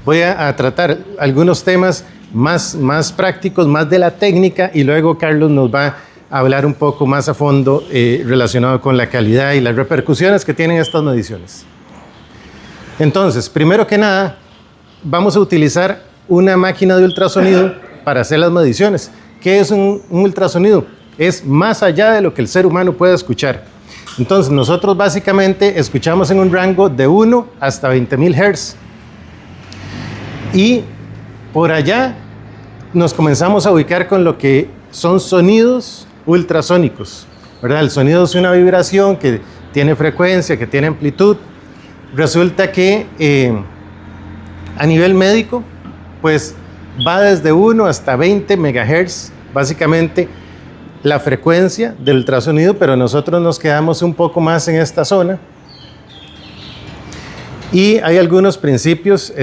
voy a tratar algunos temas más prácticos, más de la técnica, y luego Carlos nos va a hablar un poco más a fondo relacionado con la calidad y las repercusiones que tienen estas mediciones. Entonces, primero que nada, vamos a utilizar una máquina de ultrasonido para hacer las mediciones. ¿Qué es un ultrasonido? Es más allá de lo que el ser humano puede escuchar. Entonces, nosotros básicamente escuchamos en un rango de 1 hasta 20.000 Hz. Y por allá nos comenzamos a ubicar con lo que son sonidos ultrasónicos, ¿verdad? El sonido es una vibración que tiene frecuencia, que tiene amplitud. Resulta que a nivel médico, pues va desde 1 hasta 20 MHz, básicamente la frecuencia del ultrasonido, pero nosotros nos quedamos un poco más en esta zona. Y hay algunos principios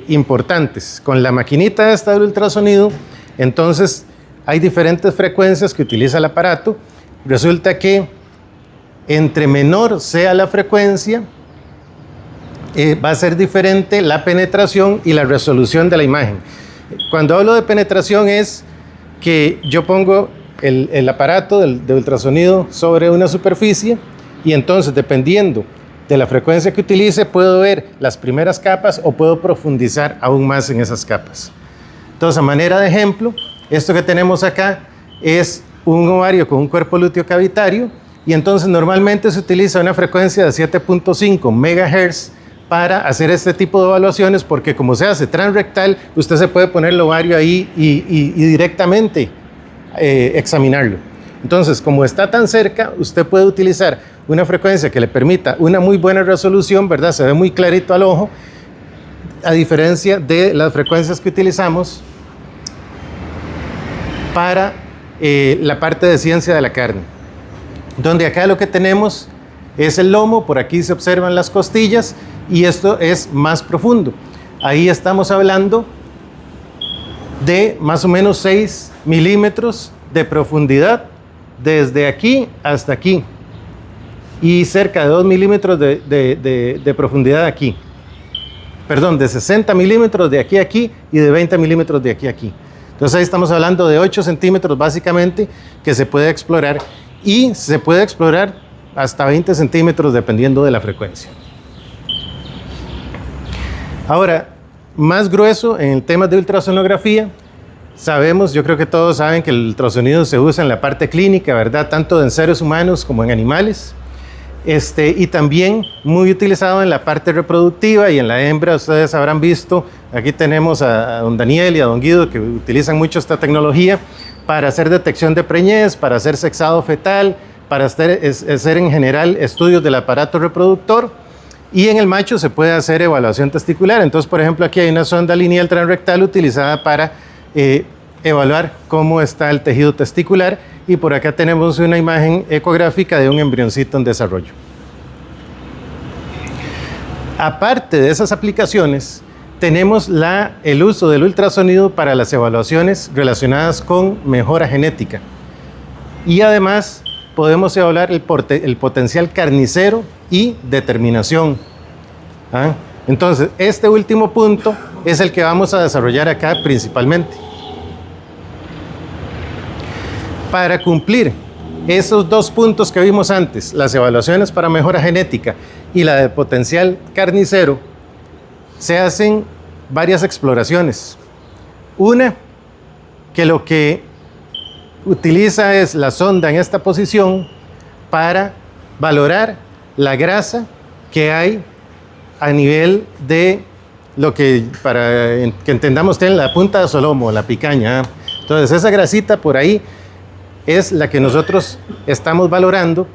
importantes. Con la maquinita esta del ultrasonido, entonces hay diferentes frecuencias que utiliza el aparato. Resulta que entre menor sea la frecuencia, va a ser diferente la penetración y la resolución de la imagen. Cuando hablo de penetración es que yo pongo el aparato de ultrasonido sobre una superficie y entonces, dependiendo de la frecuencia que utilice, puedo ver las primeras capas o puedo profundizar aún más en esas capas. Entonces, a manera de ejemplo, esto que tenemos acá es un ovario con un cuerpo lúteo cavitario y entonces normalmente se utiliza una frecuencia de 7.5 MHz para hacer este tipo de evaluaciones, porque como se hace transrectal, usted se puede poner el ovario ahí y directamente examinarlo. Entonces, como está tan cerca, usted puede utilizar una frecuencia que le permita una muy buena resolución, ¿verdad? Se ve muy clarito al ojo, a diferencia de las frecuencias que utilizamos para la parte de ciencia de la carne, donde acá lo que tenemos es el lomo, por aquí se observan las costillas y esto es más profundo. Ahí estamos hablando de más o menos 6 milímetros de profundidad desde aquí hasta aquí y cerca de 2 milímetros de profundidad aquí. Perdón, de 60 milímetros de aquí a aquí y de 20 milímetros de aquí a aquí. Entonces ahí estamos hablando de 8 centímetros básicamente que se puede explorar y se puede explorar hasta 20 centímetros dependiendo de la frecuencia. Ahora, más grueso en temas de ultrasonografía, sabemos, yo creo que todos saben que el ultrasonido se usa en la parte clínica, ¿verdad? Tanto en seres humanos como en animales. Y también muy utilizado en la parte reproductiva y en la hembra. Ustedes habrán visto, aquí tenemos a don Daniel y a don Guido que utilizan mucho esta tecnología para hacer detección de preñez, para hacer sexado fetal, para hacer en general estudios del aparato reproductor, y en el macho se puede hacer evaluación testicular. Entonces, por ejemplo, aquí hay una sonda lineal transrectal utilizada para evaluar cómo está el tejido testicular, y por acá tenemos una imagen ecográfica de un embrioncito en desarrollo. Aparte de esas aplicaciones, tenemos el uso del ultrasonido para las evaluaciones relacionadas con mejora genética. Y además podemos evaluar el potencial carnicero y determinación. Entonces, este último punto es el que vamos a desarrollar acá principalmente. Para cumplir esos dos puntos que vimos antes, las evaluaciones para mejora genética y la de potencial carnicero, se hacen varias exploraciones. Una, que lo que utiliza es la sonda en esta posición para valorar la grasa que hay a nivel de lo que, para que entendamos, tiene la punta de solomo, la picaña. Entonces, esa grasita por ahí es la que nosotros estamos valorando,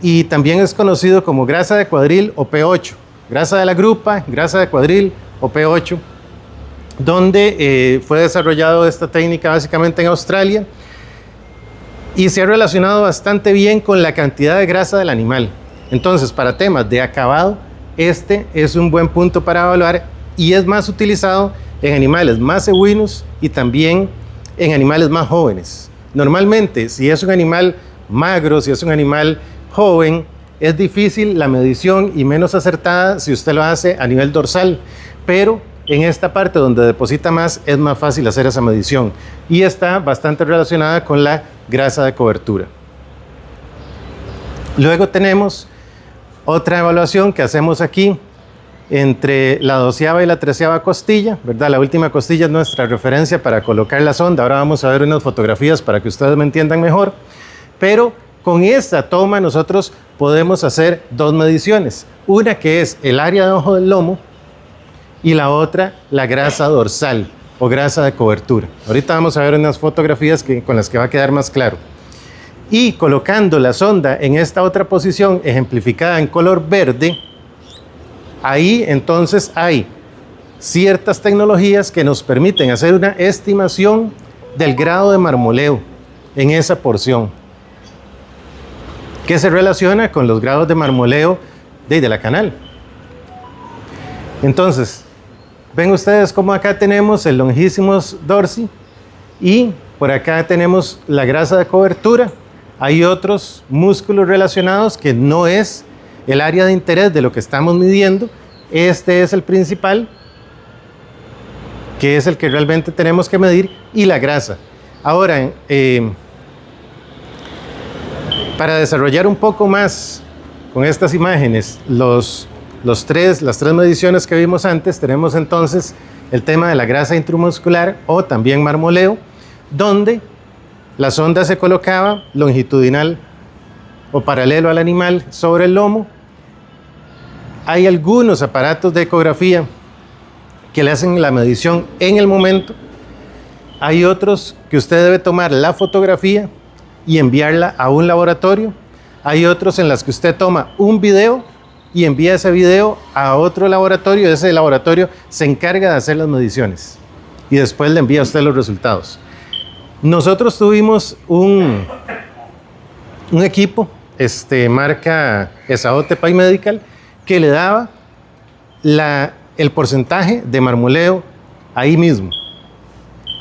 y también es conocido como grasa de cuadril o P8, grasa de la grupa, grasa de cuadril o P8, donde fue desarrollado esta técnica básicamente en Australia, y se ha relacionado bastante bien con la cantidad de grasa del animal. Entonces, para temas de acabado, este es un buen punto para evaluar, y es más utilizado en animales más equinos y también en animales más jóvenes. Normalmente, si es un animal magro, si es un animal joven, es difícil la medición y menos acertada si usted lo hace a nivel dorsal, pero en esta parte donde deposita más es más fácil hacer esa medición y está bastante relacionada con la grasa de cobertura. Luego tenemos otra evaluación que hacemos aquí entre la 12ª y la 13ª costilla, ¿verdad? La última costilla es nuestra referencia para colocar la sonda. Ahora vamos a ver unas fotografías para que ustedes me entiendan mejor, pero con esta toma nosotros podemos hacer dos mediciones, una que es el área de ojo del lomo y la otra la grasa dorsal o grasa de cobertura. Ahorita vamos a ver unas fotografías con las que va a quedar más claro. Y colocando la sonda en esta otra posición ejemplificada en color verde, ahí entonces hay ciertas tecnologías que nos permiten hacer una estimación del grado de marmoleo en esa porción, que se relaciona con los grados de marmoleo de la canal. Entonces, ven ustedes cómo acá tenemos el Longissimus dorsi y por acá tenemos la grasa de cobertura. Hay otros músculos relacionados que no es el área de interés de lo que estamos midiendo. Este es el principal, que es el que realmente tenemos que medir, y la grasa. Ahora, para desarrollar un poco más con estas imágenes las tres mediciones que vimos antes, tenemos entonces el tema de la grasa intramuscular o también marmoleo, donde la sonda se colocaba longitudinal o paralelo al animal sobre el lomo. Hay algunos aparatos de ecografía que le hacen la medición en el momento. Hay otros que usted debe tomar la fotografía y enviarla a un laboratorio. Hay otros en las que usted toma un video y envía ese video a otro laboratorio. Ese laboratorio se encarga de hacer las mediciones y después le envía a usted los resultados. Nosotros tuvimos un equipo, marca Esaote Pay Medical, que le daba el porcentaje de marmoleo ahí mismo.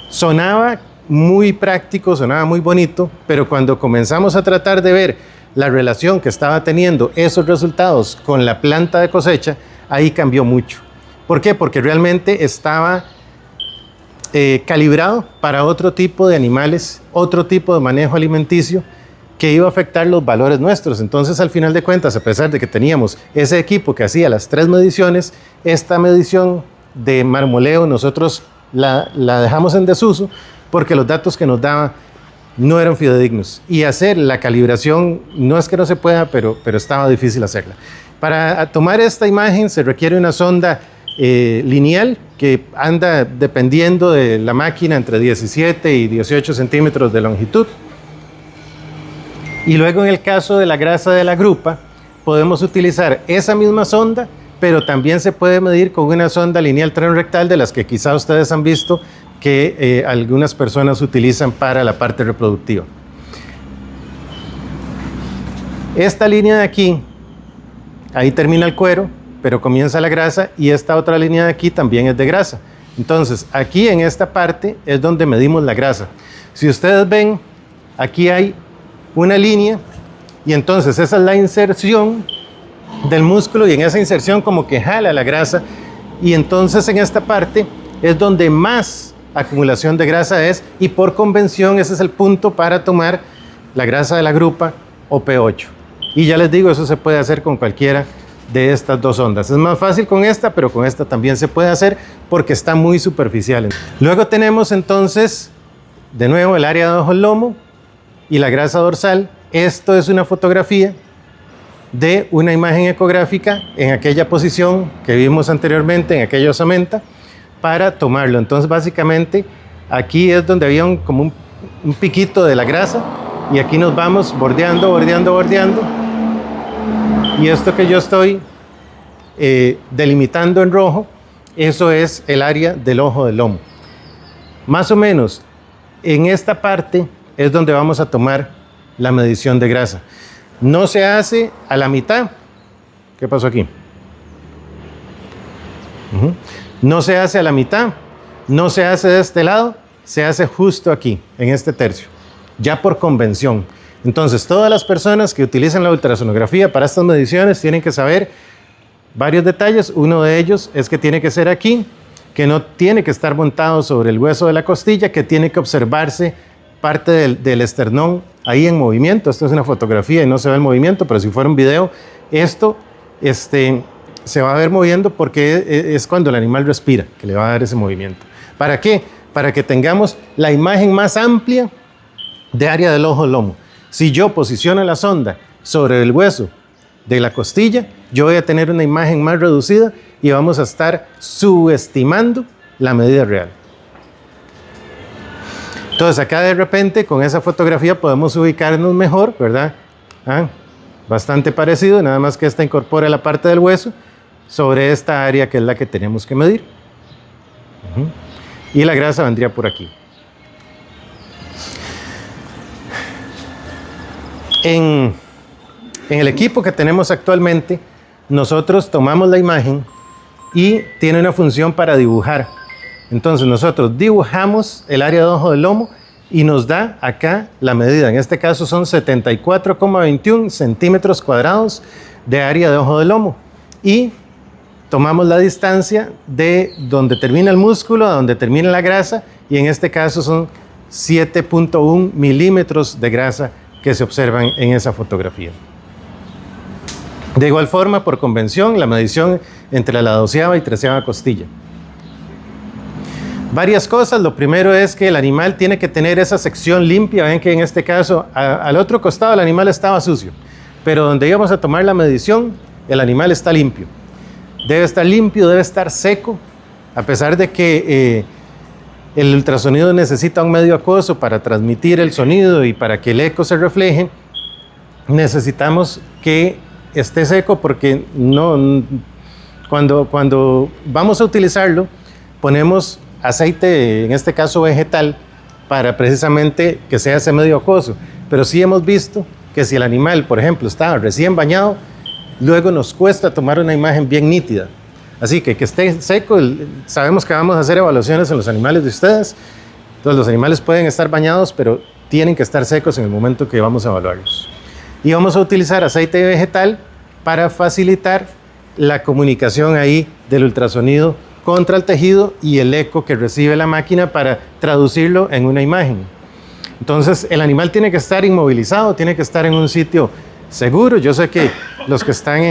Sonaba muy práctico, sonaba muy bonito, pero cuando comenzamos a tratar de ver la relación que estaba teniendo esos resultados con la planta de cosecha, ahí cambió mucho. ¿Por qué? Porque realmente estaba calibrado para otro tipo de animales, otro tipo de manejo alimenticio que iba a afectar los valores nuestros. Entonces, al final de cuentas, a pesar de que teníamos ese equipo que hacía las tres mediciones, esta medición de marmoleo nosotros la dejamos en desuso porque los datos que nos daba no eran fidedignos. Y hacer la calibración, no es que no se pueda, pero estaba difícil hacerla. Para tomar esta imagen se requiere una sonda lineal que anda dependiendo de la máquina entre 17 y 18 centímetros de longitud. Y luego en el caso de la grasa de la grupa podemos utilizar esa misma sonda, pero también se puede medir con una sonda lineal transrectal de las que quizá ustedes han visto que algunas personas utilizan para la parte reproductiva. Esta línea de aquí, ahí termina el cuero, pero comienza la grasa, y esta otra línea de aquí también es de grasa. Entonces, aquí en esta parte es donde medimos la grasa. Si ustedes ven, aquí hay una línea, y entonces esa es la inserción del músculo, y en esa inserción como que jala la grasa, y entonces en esta parte es donde más acumulación de grasa es, y por convención ese es el punto para tomar la grasa de la grupa o P8. Y ya les digo, eso se puede hacer con cualquiera de estas dos ondas. Es más fácil con esta, pero con esta también se puede hacer porque está muy superficial. Luego tenemos entonces, de nuevo, el área de ojo del lomo y la grasa dorsal. Esto es una fotografía de una imagen ecográfica en aquella posición que vimos anteriormente, en aquella osamenta, para tomarlo. Entonces, básicamente, aquí es donde había como un piquito de la grasa, y aquí nos vamos bordeando, bordeando, bordeando. Y esto que yo estoy delimitando en rojo, eso es el área del ojo del lomo. Más o menos en esta parte es donde vamos a tomar la medición de grasa. No se hace a la mitad. ¿Qué pasó aquí? No se hace a la mitad, no se hace de este lado, se hace justo aquí, en este tercio, ya por convención. Entonces, todas las personas que utilizan la ultrasonografía para estas mediciones tienen que saber varios detalles. Uno de ellos es que tiene que ser aquí, que no tiene que estar montado sobre el hueso de la costilla, que tiene que observarse parte del esternón ahí en movimiento. Esto es una fotografía y no se ve el movimiento, pero si fuera un video, esto se va a ver moviendo porque es cuando el animal respira, que le va a dar ese movimiento. ¿Para qué? Para que tengamos la imagen más amplia de área del ojo del lomo. Si yo posiciono la sonda sobre el hueso de la costilla, yo voy a tener una imagen más reducida y vamos a estar subestimando la medida real. Entonces acá de repente con esa fotografía podemos ubicarnos mejor, ¿verdad? Bastante parecido, nada más que esta incorpora la parte del hueso sobre esta área que es la que tenemos que medir. Y la grasa vendría por aquí. En el equipo que tenemos actualmente, nosotros tomamos la imagen y tiene una función para dibujar. Entonces nosotros dibujamos el área de ojo del lomo y nos da acá la medida. En este caso son 74,21 centímetros cuadrados de área de ojo del lomo. Y tomamos la distancia de donde termina el músculo a donde termina la grasa, y en este caso son 7.1 milímetros de grasa que se observan en esa fotografía. De igual forma, por convención, la medición entre la 12ª y 13ª costilla. Varias cosas. Lo primero es que el animal tiene que tener esa sección limpia. Ven que en este caso, al otro costado el animal estaba sucio, pero donde íbamos a tomar la medición, el animal está limpio. Debe estar limpio, debe estar seco, a pesar de que el ultrasonido necesita un medio acuoso para transmitir el sonido y para que el eco se refleje. Necesitamos que esté seco porque cuando vamos a utilizarlo, ponemos aceite, en este caso vegetal, para precisamente que sea ese medio acuoso. Pero sí hemos visto que si el animal, por ejemplo, está recién bañado, luego nos cuesta tomar una imagen bien nítida. Así que esté seco. Sabemos que vamos a hacer evaluaciones en los animales de ustedes. Entonces los animales pueden estar bañados, pero tienen que estar secos en el momento que vamos a evaluarlos. Y vamos a utilizar aceite vegetal para facilitar la comunicación ahí del ultrasonido contra el tejido y el eco que recibe la máquina para traducirlo en una imagen. Entonces el animal tiene que estar inmovilizado, tiene que estar en un sitio seguro. Yo sé que los que están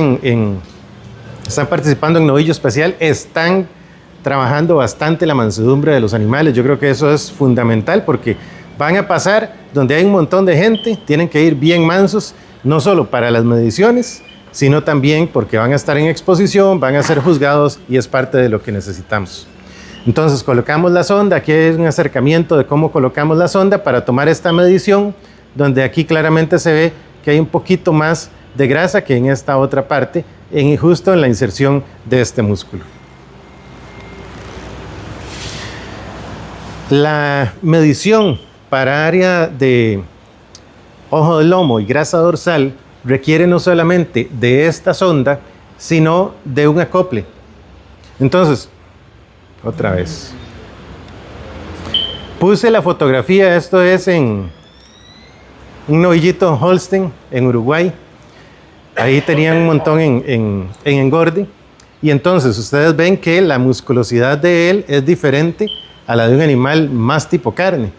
están participando en Novillo Especial están trabajando bastante la mansedumbre de los animales. Yo creo que eso es fundamental porque van a pasar donde hay un montón de gente, tienen que ir bien mansos, no solo para las mediciones, sino también porque van a estar en exposición, van a ser juzgados y es parte de lo que necesitamos. Entonces colocamos la sonda. Aquí hay un acercamiento de cómo colocamos la sonda para tomar esta medición, donde aquí claramente se ve que hay un poquito más de grasa que en esta otra parte, justo en la inserción de este músculo. La medición para área de ojo del lomo y grasa dorsal requiere no solamente de esta sonda, sino de un acople. Entonces, otra vez. Puse la fotografía, esto es en un novillito Holstein en Uruguay. Ahí tenían un montón en engorde. Y entonces ustedes ven que la musculosidad de él es diferente a la de un animal más tipo carne.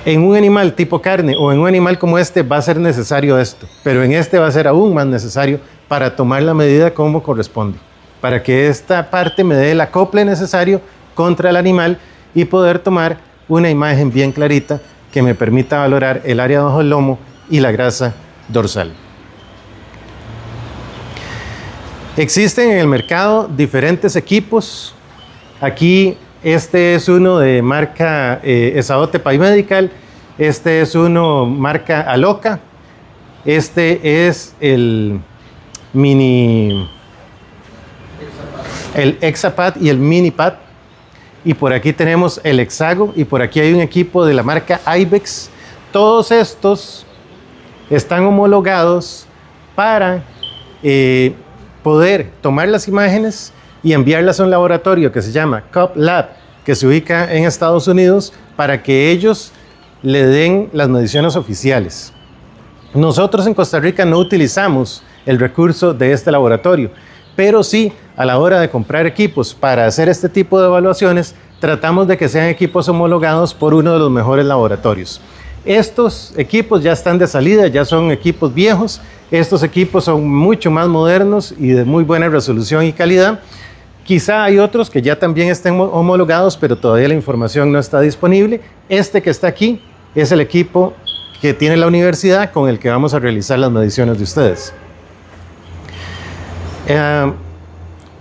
En un animal tipo carne o en un animal como este va a ser necesario esto, pero en este va a ser aún más necesario para tomar la medida como corresponde, para que esta parte me dé el acople necesario contra el animal y poder tomar una imagen bien clarita que me permita valorar el área de ojo del lomo y la grasa dorsal. Existen en el mercado diferentes equipos. Aquí este es uno de marca Esaote Pay Medical, este es uno marca Aloca, este es el Exapad y el Minipad, y por aquí tenemos el Hexago, y por aquí hay un equipo de la marca Ibex. Todos estos están homologados para poder tomar las imágenes y enviarlas a un laboratorio que se llama Cobb Lab, que se ubica en Estados Unidos, para que ellos le den las mediciones oficiales. Nosotros en Costa Rica no utilizamos el recurso de este laboratorio, pero sí a la hora de comprar equipos para hacer este tipo de evaluaciones, tratamos de que sean equipos homologados por uno de los mejores laboratorios. Estos equipos ya están de salida, ya son equipos viejos. Estos equipos son mucho más modernos y de muy buena resolución y calidad. Quizá hay otros que ya también estén homologados, pero todavía la información no está disponible. Este que está aquí es el equipo que tiene la universidad con el que vamos a realizar las mediciones de ustedes.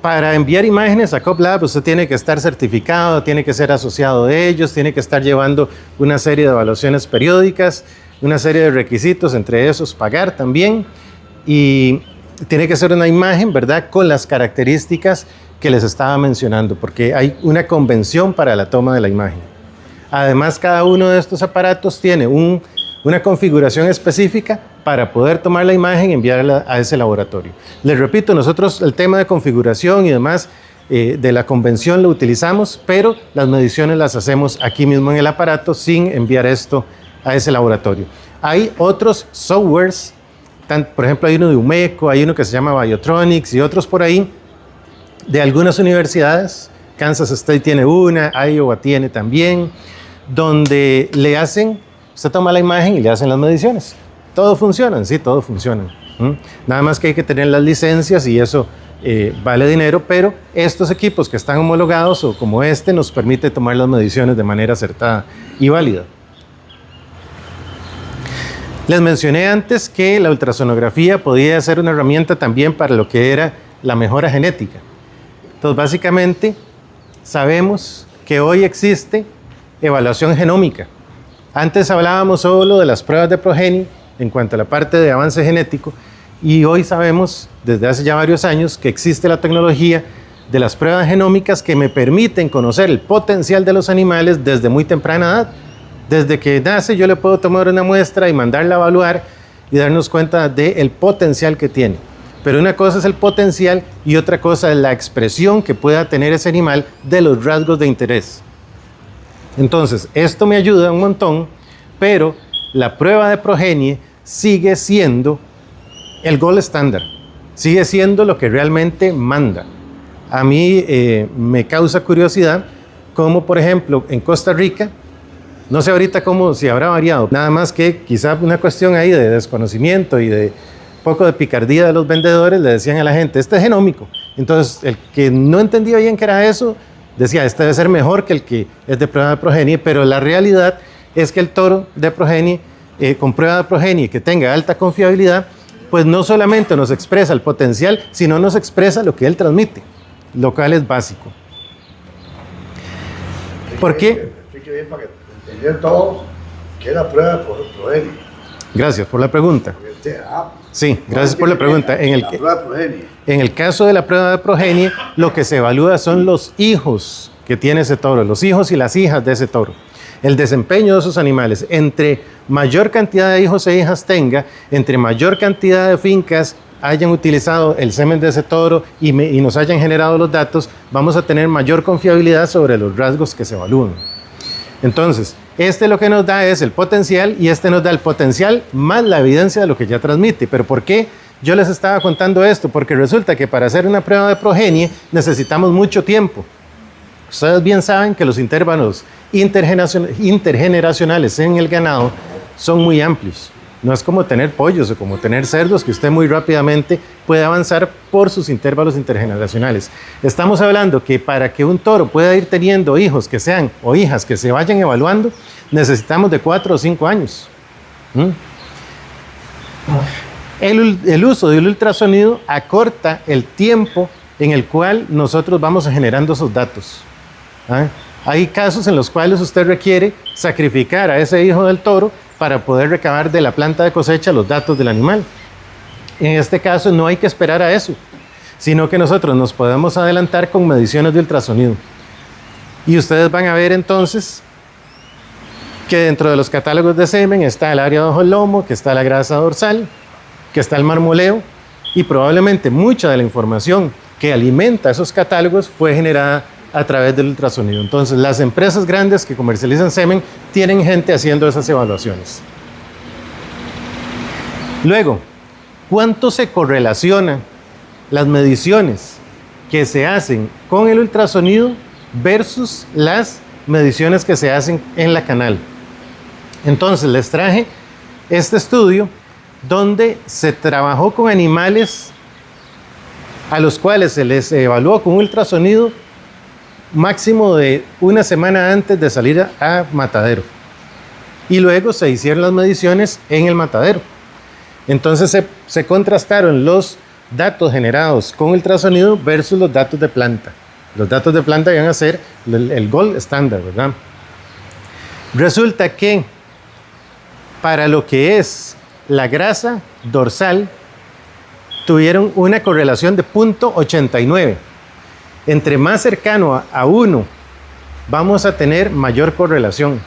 Para enviar imágenes a CopLab, usted tiene que estar certificado, tiene que ser asociado de ellos, tiene que estar llevando una serie de evaluaciones periódicas, una serie de requisitos, entre esos pagar también, y tiene que ser una imagen, ¿verdad?, con las características que les estaba mencionando, porque hay una convención para la toma de la imagen. Además, cada uno de estos aparatos tiene una configuración específica para poder tomar la imagen y enviarla a ese laboratorio. Les repito, nosotros el tema de configuración y demás de la convención lo utilizamos, pero las mediciones las hacemos aquí mismo en el aparato sin enviar esto a ese laboratorio. Hay otros softwares, por ejemplo, hay uno de Umeco, hay uno que se llama Biotronics y otros por ahí, de algunas universidades. Kansas State tiene una, Iowa tiene también, donde le hacen, usted toma la imagen y le hacen las mediciones. Todos funcionan, sí, todos funcionan. Nada más que hay que tener las licencias y eso vale dinero, pero estos equipos que están homologados o como este nos permite tomar las mediciones de manera acertada y válida. Les mencioné antes que la ultrasonografía podía ser una herramienta también para lo que era la mejora genética. Entonces, básicamente, sabemos que hoy existe evaluación genómica. Antes hablábamos solo de las pruebas de progenie en cuanto a la parte de avance genético, y hoy sabemos, desde hace ya varios años, que existe la tecnología de las pruebas genómicas que me permiten conocer el potencial de los animales desde muy temprana edad. Desde que nace yo le puedo tomar una muestra y mandarla a evaluar y darnos cuenta del potencial que tiene. Pero una cosa es el potencial y otra cosa es la expresión que pueda tener ese animal de los rasgos de interés. Entonces, esto me ayuda un montón, pero la prueba de progenie sigue siendo el gold estándar, sigue siendo lo que realmente manda. A mí me causa curiosidad cómo, por ejemplo, en Costa Rica, no sé ahorita cómo, si habrá variado, nada más que quizá una cuestión ahí de desconocimiento y de poco de picardía de los vendedores, le decían a la gente, este es genómico. Entonces, el que no entendía bien qué era eso, decía, este debe ser mejor que el que es de prueba de progenie, pero la realidad es que el toro de progenie, con prueba de progenie que tenga alta confiabilidad, pues no solamente nos expresa el potencial, sino nos expresa lo que él transmite, lo cual es básico. ¿Por qué? Explique bien para que entender todos qué es la prueba de progenie. Gracias por la pregunta. Sí, gracias por la pregunta. En el caso de la prueba de progenie, lo que se evalúa son los hijos que tiene ese toro, los hijos y las hijas de ese toro. El desempeño de esos animales. Entre mayor cantidad de hijos e hijas tenga, entre mayor cantidad de fincas hayan utilizado el semen de ese toro y nos hayan generado los datos, vamos a tener mayor confiabilidad sobre los rasgos que se evalúan. Entonces, este lo que nos da es el potencial y este nos da el potencial más la evidencia de lo que ya transmite. ¿Pero por qué yo les estaba contando esto? Porque resulta que para hacer una prueba de progenie necesitamos mucho tiempo. Ustedes bien saben que los intervalos intergeneracionales en el ganado son muy amplios. No es como tener pollos o como tener cerdos que usted muy rápidamente puede avanzar por sus intervalos intergeneracionales. Estamos hablando que para que un toro pueda ir teniendo hijos que sean o hijas que se vayan evaluando, necesitamos de 4 o 5 años. El uso del ultrasonido acorta el tiempo en el cual nosotros vamos generando esos datos. Hay casos en los cuales usted requiere sacrificar a ese hijo del toro para poder recabar de la planta de cosecha los datos del animal. En este caso no hay que esperar a eso, sino que nosotros nos podemos adelantar con mediciones de ultrasonido. Y ustedes van a ver entonces que dentro de los catálogos de semen está el área de ojo lomo, que está la grasa dorsal, que está el marmoleo, y probablemente mucha de la información que alimenta esos catálogos fue generada a través del ultrasonido. Entonces, las empresas grandes que comercializan semen tienen gente haciendo esas evaluaciones. Luego, ¿cuánto se correlacionan las mediciones que se hacen con el ultrasonido versus las mediciones que se hacen en la canal. Entonces les traje este estudio donde se trabajó con animales a los cuales se les evaluó con ultrasonido máximo de una semana antes de salir a matadero. Y luego se hicieron las mediciones en el matadero. Entonces se contrastaron los datos generados con ultrasonido versus los datos de planta. Los datos de planta iban a ser el gold estándar, ¿verdad? Resulta que para lo que es la grasa dorsal, tuvieron una correlación de 0.89. Entre más cercano a 1, vamos a tener mayor correlación.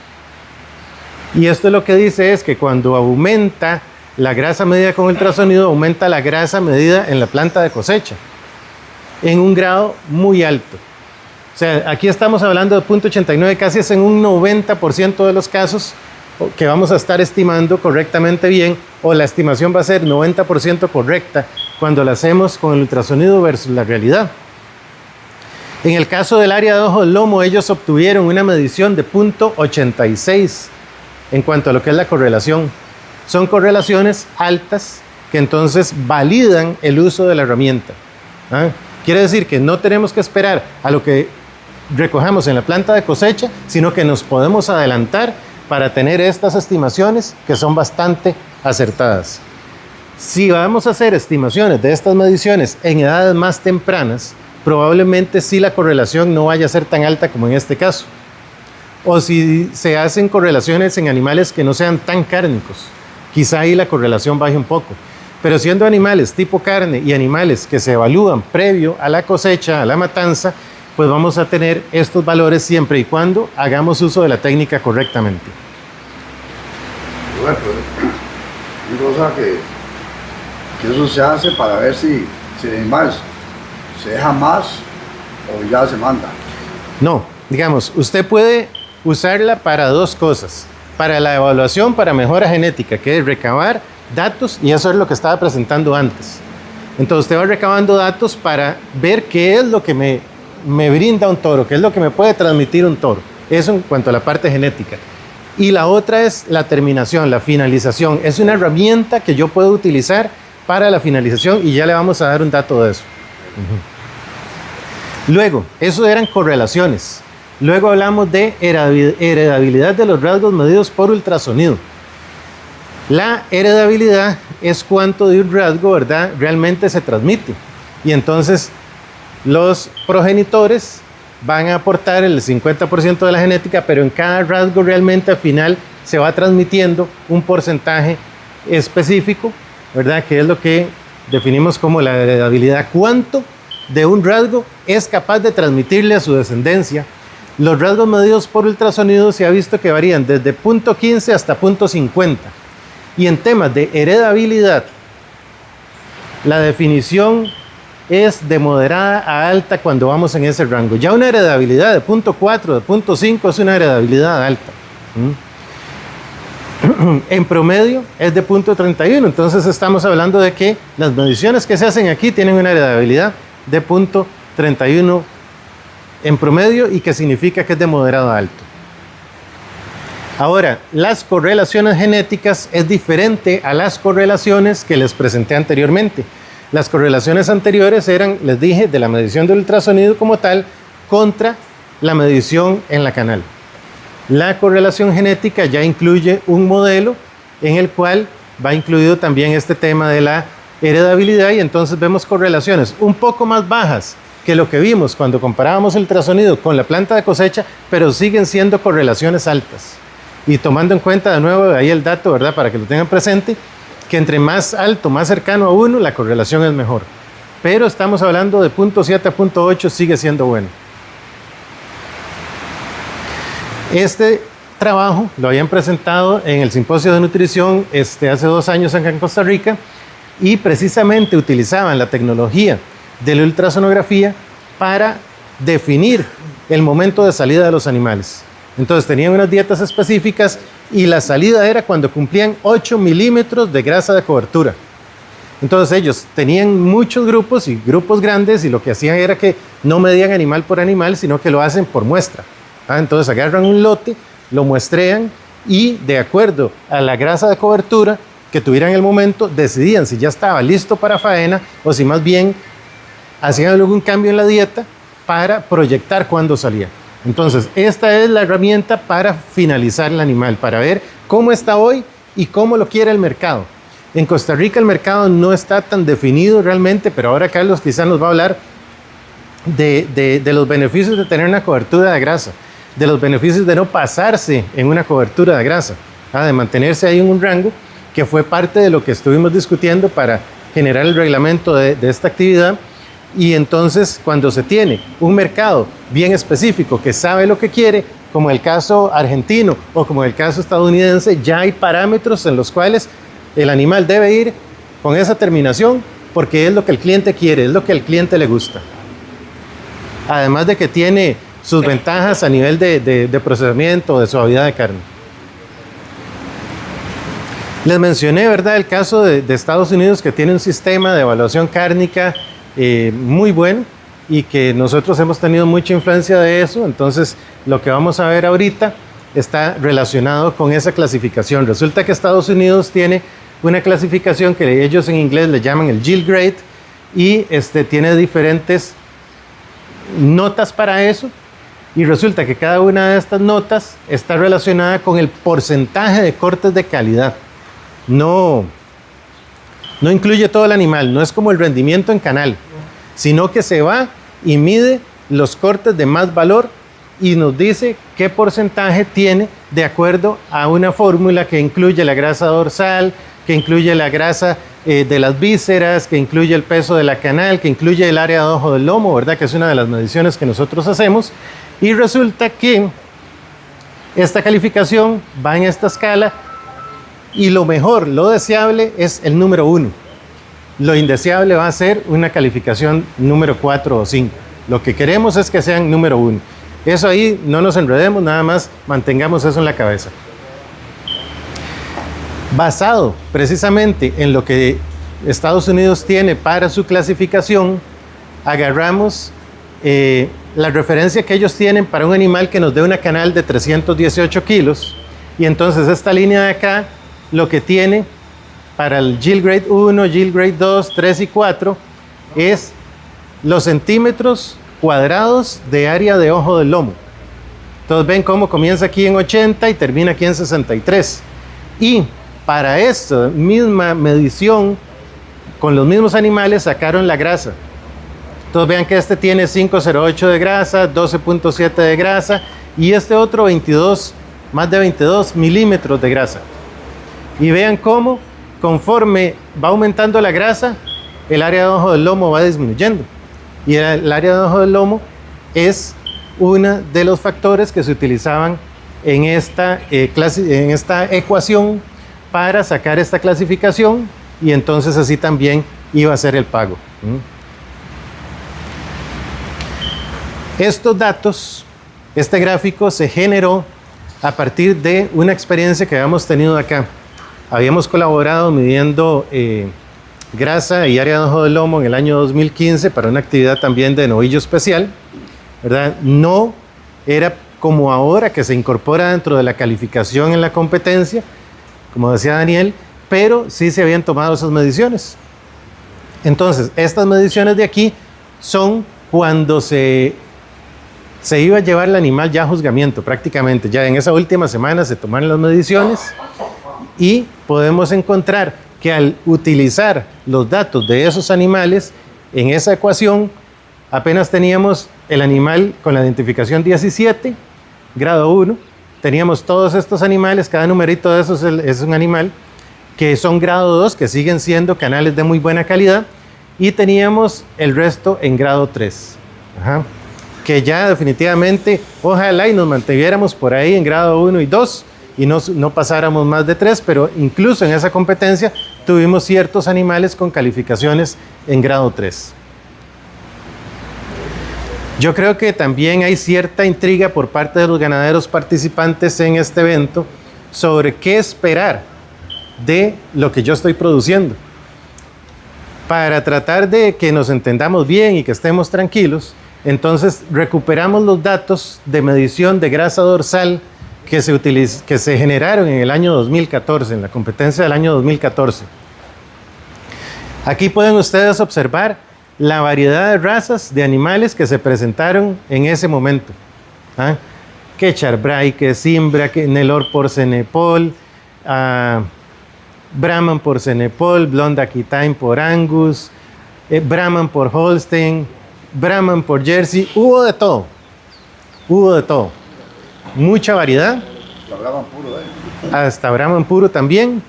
Y esto lo que dice es que cuando aumenta la grasa medida con ultrasonido, aumenta la grasa medida en la planta de cosecha en un grado muy alto. O sea, aquí estamos hablando de 0.89, casi es en un 90% de los casos que vamos a estar estimando correctamente bien, o la estimación va a ser 90% correcta cuando la hacemos con el ultrasonido versus la realidad. En el caso del área de ojo del lomo, ellos obtuvieron una medición de 0.86 en cuanto a lo que es la correlación. Son correlaciones altas que entonces validan el uso de la herramienta. Quiere decir que no tenemos que esperar a lo que recojamos en la planta de cosecha, sino que nos podemos adelantar para tener estas estimaciones que son bastante acertadas. Si vamos a hacer estimaciones de estas mediciones en edades más tempranas, probablemente sí la correlación no vaya a ser tan alta como en este caso. O si se hacen correlaciones en animales que no sean tan cárnicos, quizá ahí la correlación baje un poco. Pero siendo animales tipo carne y animales que se evalúan previo a la cosecha, a la matanza, pues vamos a tener estos valores siempre y cuando hagamos uso de la técnica correctamente. Bueno, una cosa que eso se hace para ver si el animal se deja más o ya se manda. No, digamos, usted puede usarla para dos cosas. Para la evaluación, para mejora genética, que es recabar datos, y eso es lo que estaba presentando antes. Entonces usted va recabando datos para ver qué es lo que me brinda un toro, qué es lo que me puede transmitir un toro. Eso en cuanto a la parte genética. Y la otra es la terminación, la finalización. Es una herramienta que yo puedo utilizar para la finalización y ya le vamos a dar un dato de eso. Luego, eso eran correlaciones. Luego hablamos de heredabilidad de los rasgos medidos por ultrasonido. La heredabilidad es cuánto de un rasgo, ¿verdad?, realmente se transmite. Y entonces los progenitores van a aportar el 50% de la genética, pero en cada rasgo realmente al final se va transmitiendo un porcentaje específico, ¿verdad?, que es lo que definimos como la heredabilidad. ¿Cuánto de un rasgo es capaz de transmitirle a su descendencia? Los rasgos medidos por ultrasonido se ha visto que varían desde 0.15 hasta 0.50. Y en temas de heredabilidad, la definición es de moderada a alta cuando vamos en ese rango. Ya una heredabilidad de 0.4, de 0.5 es una heredabilidad alta. En promedio es de 0.31, entonces estamos hablando de que las mediciones que se hacen aquí tienen una heredabilidad de 0.31 en promedio, y que significa que es de moderado a alto. Ahora, las correlaciones genéticas es diferente a las correlaciones que les presenté anteriormente. Las correlaciones anteriores eran, les dije, de la medición del ultrasonido como tal contra la medición en la canal. La correlación genética ya incluye un modelo en el cual va incluido también este tema de la heredabilidad, y entonces vemos correlaciones un poco más bajas que lo que vimos cuando comparábamos el ultrasonido con la planta de cosecha, pero siguen siendo correlaciones altas. Y tomando en cuenta de nuevo ahí el dato, ¿verdad?, para que lo tengan presente, que entre más alto, más cercano a 1, la correlación es mejor. Pero estamos hablando de 0.7 a 0.8, sigue siendo bueno. Este trabajo lo habían presentado en el Simposio de Nutrición hace 2 años acá en Costa Rica, y precisamente utilizaban la tecnología de la ultrasonografía para definir el momento de salida de los animales. Entonces tenían unas dietas específicas y la salida era cuando cumplían 8 milímetros de grasa de cobertura. Entonces ellos tenían muchos grupos y grupos grandes y lo que hacían era que no medían animal por animal, sino que lo hacen por muestra. Entonces agarran un lote, lo muestrean y de acuerdo a la grasa de cobertura que tuvieran en el momento, decidían si ya estaba listo para faena o si más bien hacían algún cambio en la dieta para proyectar cuándo salía. Entonces, esta es la herramienta para finalizar el animal, para ver cómo está hoy y cómo lo quiere el mercado. En Costa Rica el mercado no está tan definido realmente, pero ahora Carlos quizás nos va a hablar de los beneficios de tener una cobertura de grasa, de los beneficios de no pasarse en una cobertura de grasa, de mantenerse ahí en un rango, que fue parte de lo que estuvimos discutiendo para generar el reglamento de esta actividad. Y entonces cuando se tiene un mercado bien específico que sabe lo que quiere, como el caso argentino o como el caso estadounidense, ya hay parámetros en los cuales el animal debe ir con esa terminación porque es lo que el cliente quiere, es lo que al cliente le gusta. Además de que tiene sus ventajas a nivel de procesamiento, de suavidad de carne. Les mencioné, ¿verdad?, el caso de Estados Unidos, que tiene un sistema de evaluación cárnica muy bueno y que nosotros hemos tenido mucha influencia de eso. Entonces lo que vamos a ver ahorita está relacionado con esa clasificación. Resulta que Estados Unidos tiene una clasificación que ellos en inglés le llaman el Yield Grade y tiene diferentes notas para eso, y resulta que cada una de estas notas está relacionada con el porcentaje de cortes de calidad. No incluye todo el animal, no es como el rendimiento en canal, sino que se va y mide los cortes de más valor y nos dice qué porcentaje tiene de acuerdo a una fórmula que incluye la grasa dorsal, que incluye la grasa de las vísceras, que incluye el peso de la canal, que incluye el área de ojo del lomo, ¿verdad?, que es una de las mediciones que nosotros hacemos. Y resulta que esta calificación va en esta escala y lo mejor, lo deseable es el número 1. Lo indeseable va a ser una calificación número 4 o 5. Lo que queremos es que sean número 1. Eso ahí no nos enredemos, nada más mantengamos eso en la cabeza. Basado precisamente en lo que Estados Unidos tiene para su clasificación, agarramos la referencia que ellos tienen para un animal que nos dé una canal de 318 kilos, y entonces esta línea de acá lo que tiene para el Yield Grade 1, Yield Grade 2, 3 y 4 es los centímetros cuadrados de área de ojo del lomo. Entonces ven cómo comienza aquí en 80 y termina aquí en 63. Y para esta misma medición, con los mismos animales, sacaron la grasa. Entonces vean que este tiene 5,08 de grasa, 12,7 de grasa, y este otro más de 22 milímetros de grasa. Y vean cómo, conforme va aumentando la grasa, el área de ojo del lomo va disminuyendo. Y el área de ojo del lomo es uno de los factores que se utilizaban en esta ecuación para sacar esta clasificación, y entonces así también iba a ser el pago. Estos datos, este gráfico se generó a partir de una experiencia que habíamos tenido acá. Habíamos colaborado midiendo grasa y área de ojo del lomo en el año 2015 para una actividad también de novillo especial, ¿verdad? No era como ahora que se incorpora dentro de la calificación en la competencia, como decía Daniel, pero sí se habían tomado esas mediciones. Entonces, estas mediciones de aquí son cuando se iba a llevar el animal ya a juzgamiento, prácticamente. Ya en esa última semana se tomaron las mediciones y podemos encontrar que al utilizar los datos de esos animales en esa ecuación, apenas teníamos el animal con la identificación 17, grado 1, teníamos todos estos animales, cada numerito de esos es un animal, que son grado 2, que siguen siendo canales de muy buena calidad, y teníamos el resto en grado 3. Que ya definitivamente, ojalá y nos mantuviéramos por ahí en grado 1 y 2, y no pasáramos más de 3, pero incluso en esa competencia tuvimos ciertos animales con calificaciones en grado 3. Yo creo que también hay cierta intriga por parte de los ganaderos participantes en este evento sobre qué esperar de lo que yo estoy produciendo. Para tratar de que nos entendamos bien y que estemos tranquilos, entonces recuperamos los datos de medición de grasa dorsal que se generaron en el año 2014, en la competencia del año 2014. Aquí pueden ustedes observar la variedad de razas de animales que se presentaron en ese momento. ¿Ah? Que Charbray, que Cimbra, que Nelor por Cenepol, Brahman por Cenepol, Blonde Aquitaine por Angus, Brahman por Holstein, Brahman por Jersey, hubo de todo, mucha variedad. Brahman puro, hasta Brahman puro también.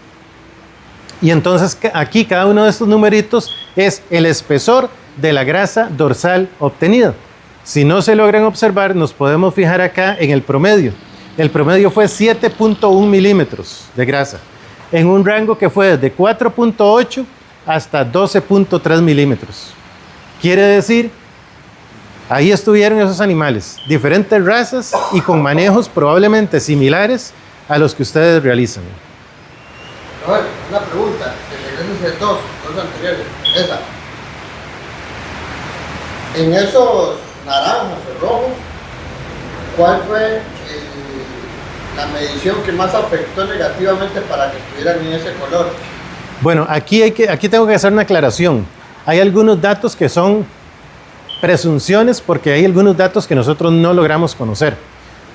Y entonces aquí cada uno de estos numeritos es el espesor de la grasa dorsal obtenida. Si no se logran observar, nos podemos fijar acá en el promedio. El promedio fue 7.1 milímetros de grasa, en un rango que fue desde 4.8 hasta 12.3 milímetros. Quiere decir, ahí estuvieron esos animales, diferentes razas y con manejos probablemente similares a los que ustedes realizan. A ver, una pregunta, de dos anteriores, esa. En esos naranjos o rojos, ¿cuál fue la medición que más afectó negativamente para que estuvieran en ese color? Bueno, aquí tengo que hacer una aclaración. Hay algunos datos que son presunciones porque hay algunos datos que nosotros no logramos conocer.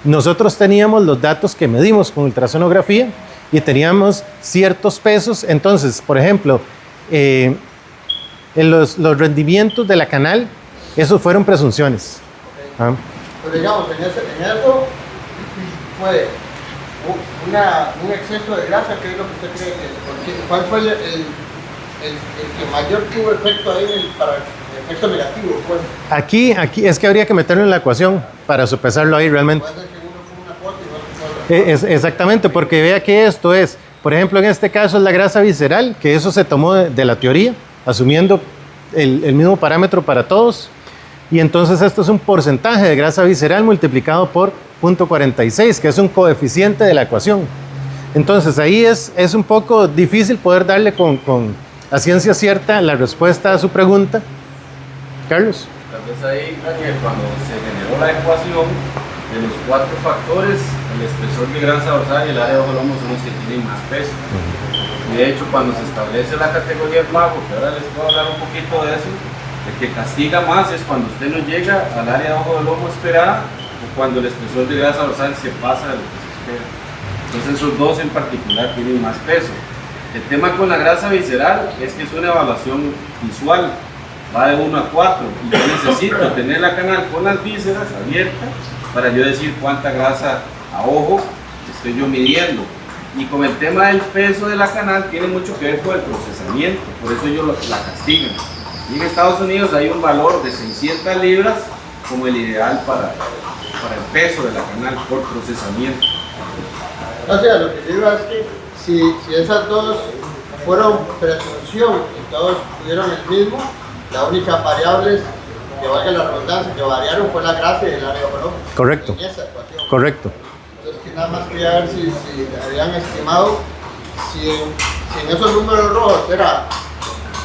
Nosotros teníamos los datos que medimos con ultrasonografía y teníamos ciertos pesos. Entonces, por ejemplo, en los rendimientos de la canal, esos fueron presunciones. Okay. ¿Ah? Pero digamos, en eso fue un exceso de grasa, ¿qué es lo que usted cree que? ¿Cuál fue el que mayor tuvo efecto ahí para el efecto negativo? Pues? Aquí es que habría que meterlo en la ecuación para sopesarlo ahí realmente. Puede ser que uno fue una cosa y otro fue otra. Exactamente, porque vea que esto es, por ejemplo, en este caso es la grasa visceral, que eso se tomó de la teoría, asumiendo el mismo parámetro para todos. Y entonces esto es un porcentaje de grasa visceral multiplicado por 0.46, que es un coeficiente de la ecuación. Entonces ahí es un poco difícil poder darle a ciencia cierta la respuesta a su pregunta. Carlos. Tal vez ahí, Daniel, cuando se generó la ecuación de los 4 factores, el espesor de grasa dorsal y el área de lomo son los que tienen más peso. Y de hecho, cuando se establece la categoría del mago, que ahora les puedo hablar un poquito de eso, el que castiga más es cuando usted no llega al área de ojo del lomo esperada o cuando el espesor de grasa dorsal se pasa de lo que se espera. Entonces esos dos en particular tienen más peso. El tema con la grasa visceral es que es una evaluación visual, va de 1 a 4 y yo necesito tener la canal con las vísceras abiertas para yo decir cuánta grasa a ojo estoy yo midiendo. Y con el tema del peso de la canal tiene mucho que ver con el procesamiento, por eso ellos la castigan. Y en Estados Unidos hay un valor de 600 libras como el ideal para el peso de la canal por procesamiento. O sea, lo que digo es que si esas dos fueron presunción y todos tuvieron el mismo, la única variable que valga la redundancia que variaron fue la grasa y el área de ojo. Correcto. En esa ecuación. Correcto. Entonces, que nada más quería ver si habían estimado si en esos números rojos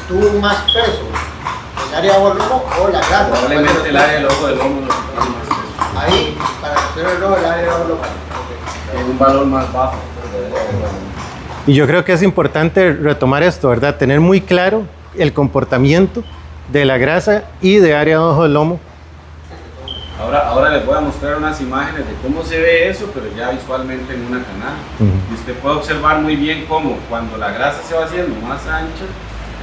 tuvo más peso el área de ojo o la grasa. Probablemente el área del ojo del lomo no tiene más peso. Ahí, para hacer el rojo, el área de ojo Es un valor más bajo. Y yo creo que es importante retomar esto, ¿verdad? Tener muy claro el comportamiento de la grasa y de área de ojo del lomo. Ahora les voy a mostrar unas imágenes de cómo se ve eso, pero ya visualmente en una canal. Y usted puede observar muy bien cómo cuando la grasa se va haciendo más ancha,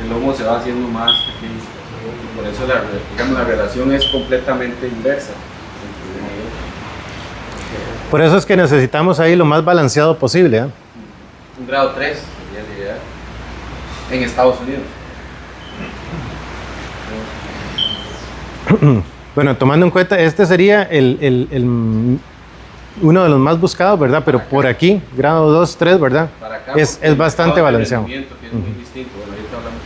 el lomo se va haciendo más pequeño. Y por eso la relación es completamente inversa. Por eso es que necesitamos ahí lo más balanceado posible, ¿eh? Un grado 3 sería el ideal en Estados Unidos. Bueno, tomando en cuenta, este sería uno de los más buscados, ¿verdad? Pero por aquí, grado 2, 3, ¿verdad? Para acá, es bastante balanceado. Que es muy distinto. Bueno, ahorita hablamos.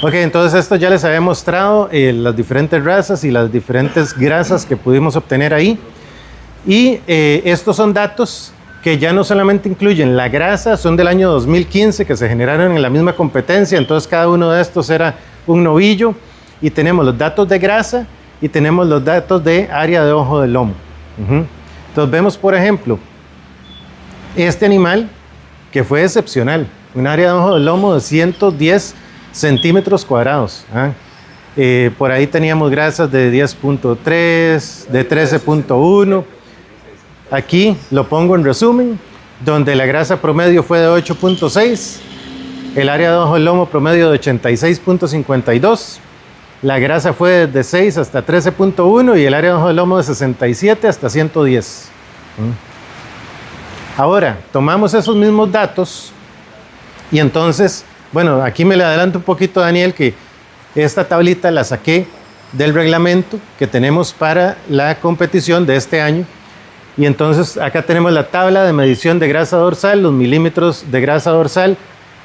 Ok, entonces esto ya les había mostrado las diferentes razas y las diferentes grasas que pudimos obtener ahí. Y estos son datos que ya no solamente incluyen la grasa, son del año 2015 que se generaron en la misma competencia, entonces cada uno de estos era un novillo, y tenemos los datos de grasa y tenemos los datos de área de ojo del lomo. Entonces vemos, por ejemplo, este animal que fue excepcional, un área de ojo del lomo de 110 centímetros cuadrados. Por ahí teníamos grasas de 10.3, de 13.1. Aquí lo pongo en resumen, donde la grasa promedio fue de 8.6, el área de ojo del lomo promedio de 86.52, la grasa fue de 6 hasta 13.1 y el área de ojo del lomo de 67 hasta 110. Ahora, tomamos esos mismos datos y entonces, bueno, aquí me le adelanto un poquito, Daniel, que esta tablita la saqué del reglamento que tenemos para la competición de este año. Y entonces acá tenemos la tabla de medición de grasa dorsal, los milímetros de grasa dorsal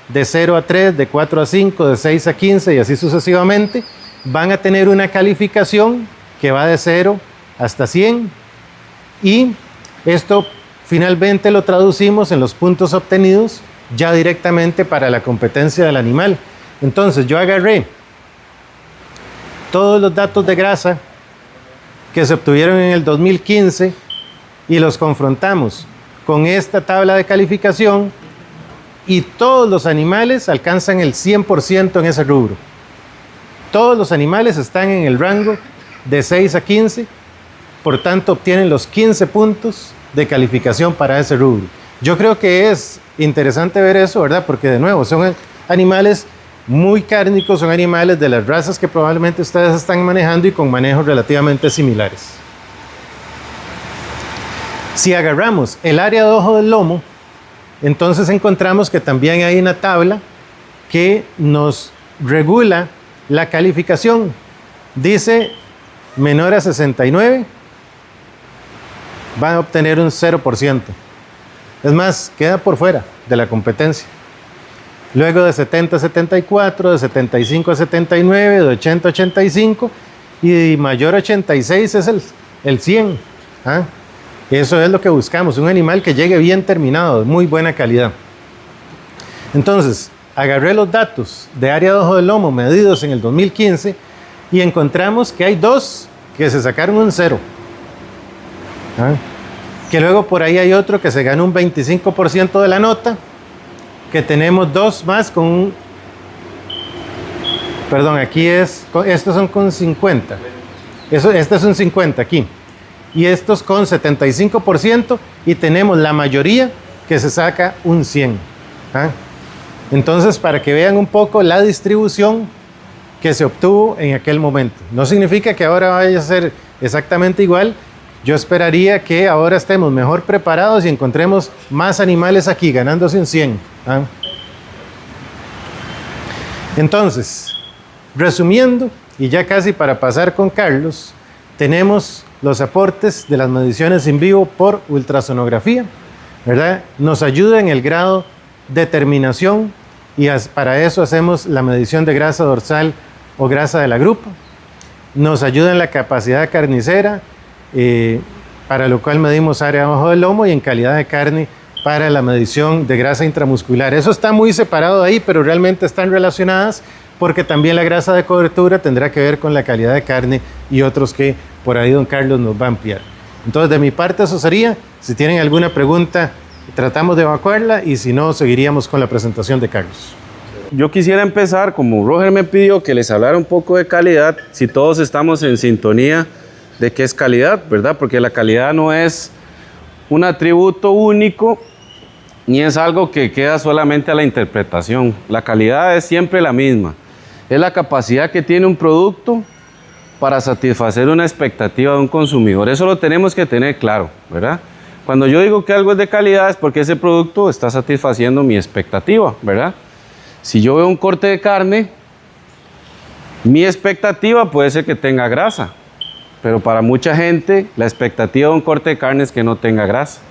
de 0 a 3, de 4 a 5, de 6 a 15 y así sucesivamente. Van a tener una calificación que va de 0 hasta 100 y esto finalmente lo traducimos en los puntos obtenidos ya directamente para la competencia del animal. Entonces yo agarré todos los datos de grasa que se obtuvieron en el 2015 y los confrontamos con esta tabla de calificación y todos los animales alcanzan el 100% en ese rubro. Todos los animales están en el rango de 6 a 15, por tanto obtienen los 15 puntos de calificación para ese rubro. Yo creo que es interesante ver eso, ¿verdad? Porque de nuevo son animales muy cárnicos, son animales de las razas que probablemente ustedes están manejando y con manejos relativamente similares. Si agarramos el área de ojo del lomo, entonces encontramos que también hay una tabla que nos regula la calificación. Dice menor a 69 van a obtener un 0%. Es más, queda por fuera de la competencia. Luego de 70 a 74, de 75 a 79, de 80 a 85 y de mayor a 86 es el 100. Eso es lo que buscamos, un animal que llegue bien terminado, de muy buena calidad. Entonces, agarré los datos de área de ojo del lomo medidos en el 2015 y encontramos que hay dos que se sacaron un 0. Que luego por ahí hay otro que se ganó un 25% de la nota, que tenemos dos más con un... Perdón, aquí estos son con 50. Este es un 50 aquí. Y estos con 75% y tenemos la mayoría que se saca un 100. Entonces, para que vean un poco la distribución que se obtuvo en aquel momento. No significa que ahora vaya a ser exactamente igual. Yo esperaría que ahora estemos mejor preparados y encontremos más animales aquí ganándose un 100. Entonces, resumiendo, y ya casi para pasar con Carlos, tenemos los aportes de las mediciones en vivo por ultrasonografía, ¿verdad? Nos ayuda en el grado de terminación y para eso hacemos la medición de grasa dorsal o grasa de la grupa. Nos ayuda en la capacidad carnicera, para lo cual medimos área abajo del lomo, y en calidad de carne para la medición de grasa intramuscular. Eso está muy separado ahí, pero realmente están relacionadas porque también la grasa de cobertura tendrá que ver con la calidad de carne y otros que por ahí don Carlos nos va a ampliar. Entonces, de mi parte eso sería. Si tienen alguna pregunta, tratamos de evacuarla y si no, seguiríamos con la presentación de Carlos. Yo quisiera empezar, como Roger me pidió que les hablara un poco de calidad, si todos estamos en sintonía de qué es calidad, ¿verdad? Porque la calidad no es un atributo único ni es algo que queda solamente a la interpretación. La calidad es siempre la misma. Es la capacidad que tiene un producto para satisfacer una expectativa de un consumidor. Eso lo tenemos que tener claro, ¿verdad? Cuando yo digo que algo es de calidad es porque ese producto está satisfaciendo mi expectativa, ¿verdad? Si yo veo un corte de carne, mi expectativa puede ser que tenga grasa, pero para mucha gente la expectativa de un corte de carne es que no tenga grasa.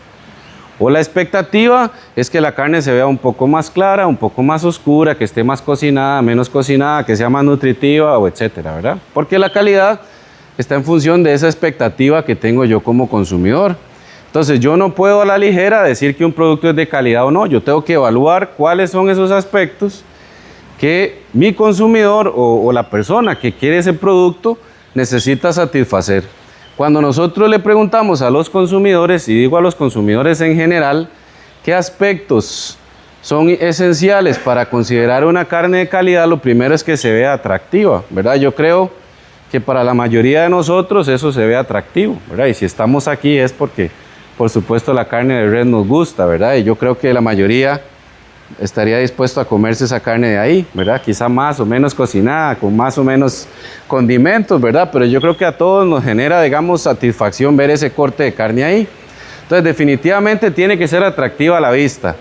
O la expectativa es que la carne se vea un poco más clara, un poco más oscura, que esté más cocinada, menos cocinada, que sea más nutritiva, o etcétera, ¿verdad? Porque la calidad está en función de esa expectativa que tengo yo como consumidor. Entonces yo no puedo a la ligera decir que un producto es de calidad o no, yo tengo que evaluar cuáles son esos aspectos que mi consumidor o la persona que quiere ese producto necesita satisfacer. Cuando nosotros le preguntamos a los consumidores, y digo a los consumidores en general, qué aspectos son esenciales para considerar una carne de calidad, lo primero es que se vea atractiva, ¿verdad? Yo creo que para la mayoría de nosotros eso se ve atractivo, ¿verdad? Y si estamos aquí es porque, por supuesto, la carne de res nos gusta, ¿verdad? Y yo creo que la mayoría estaría dispuesto a comerse esa carne de ahí, ¿verdad? Quizá más o menos cocinada, con más o menos condimentos, ¿verdad? Pero yo creo que a todos nos genera, digamos, satisfacción ver ese corte de carne ahí. Entonces, definitivamente tiene que ser atractiva a la vista.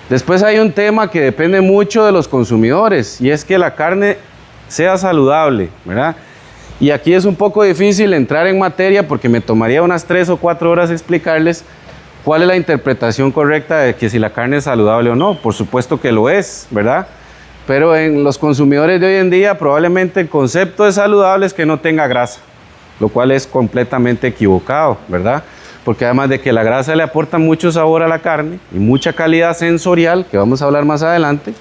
Después hay un tema que depende mucho de los consumidores, y es que la carne sea saludable, ¿verdad? Y aquí es un poco difícil entrar en materia porque me tomaría unas 3 o 4 horas explicarles cuál es la interpretación correcta de que si la carne es saludable o no. Por supuesto que lo es, ¿verdad? Pero en los consumidores de hoy en día probablemente el concepto de saludable es que no tenga grasa, lo cual es completamente equivocado, ¿verdad? Porque además de que la grasa le aporta mucho sabor a la carne y mucha calidad sensorial, que vamos a hablar más adelante,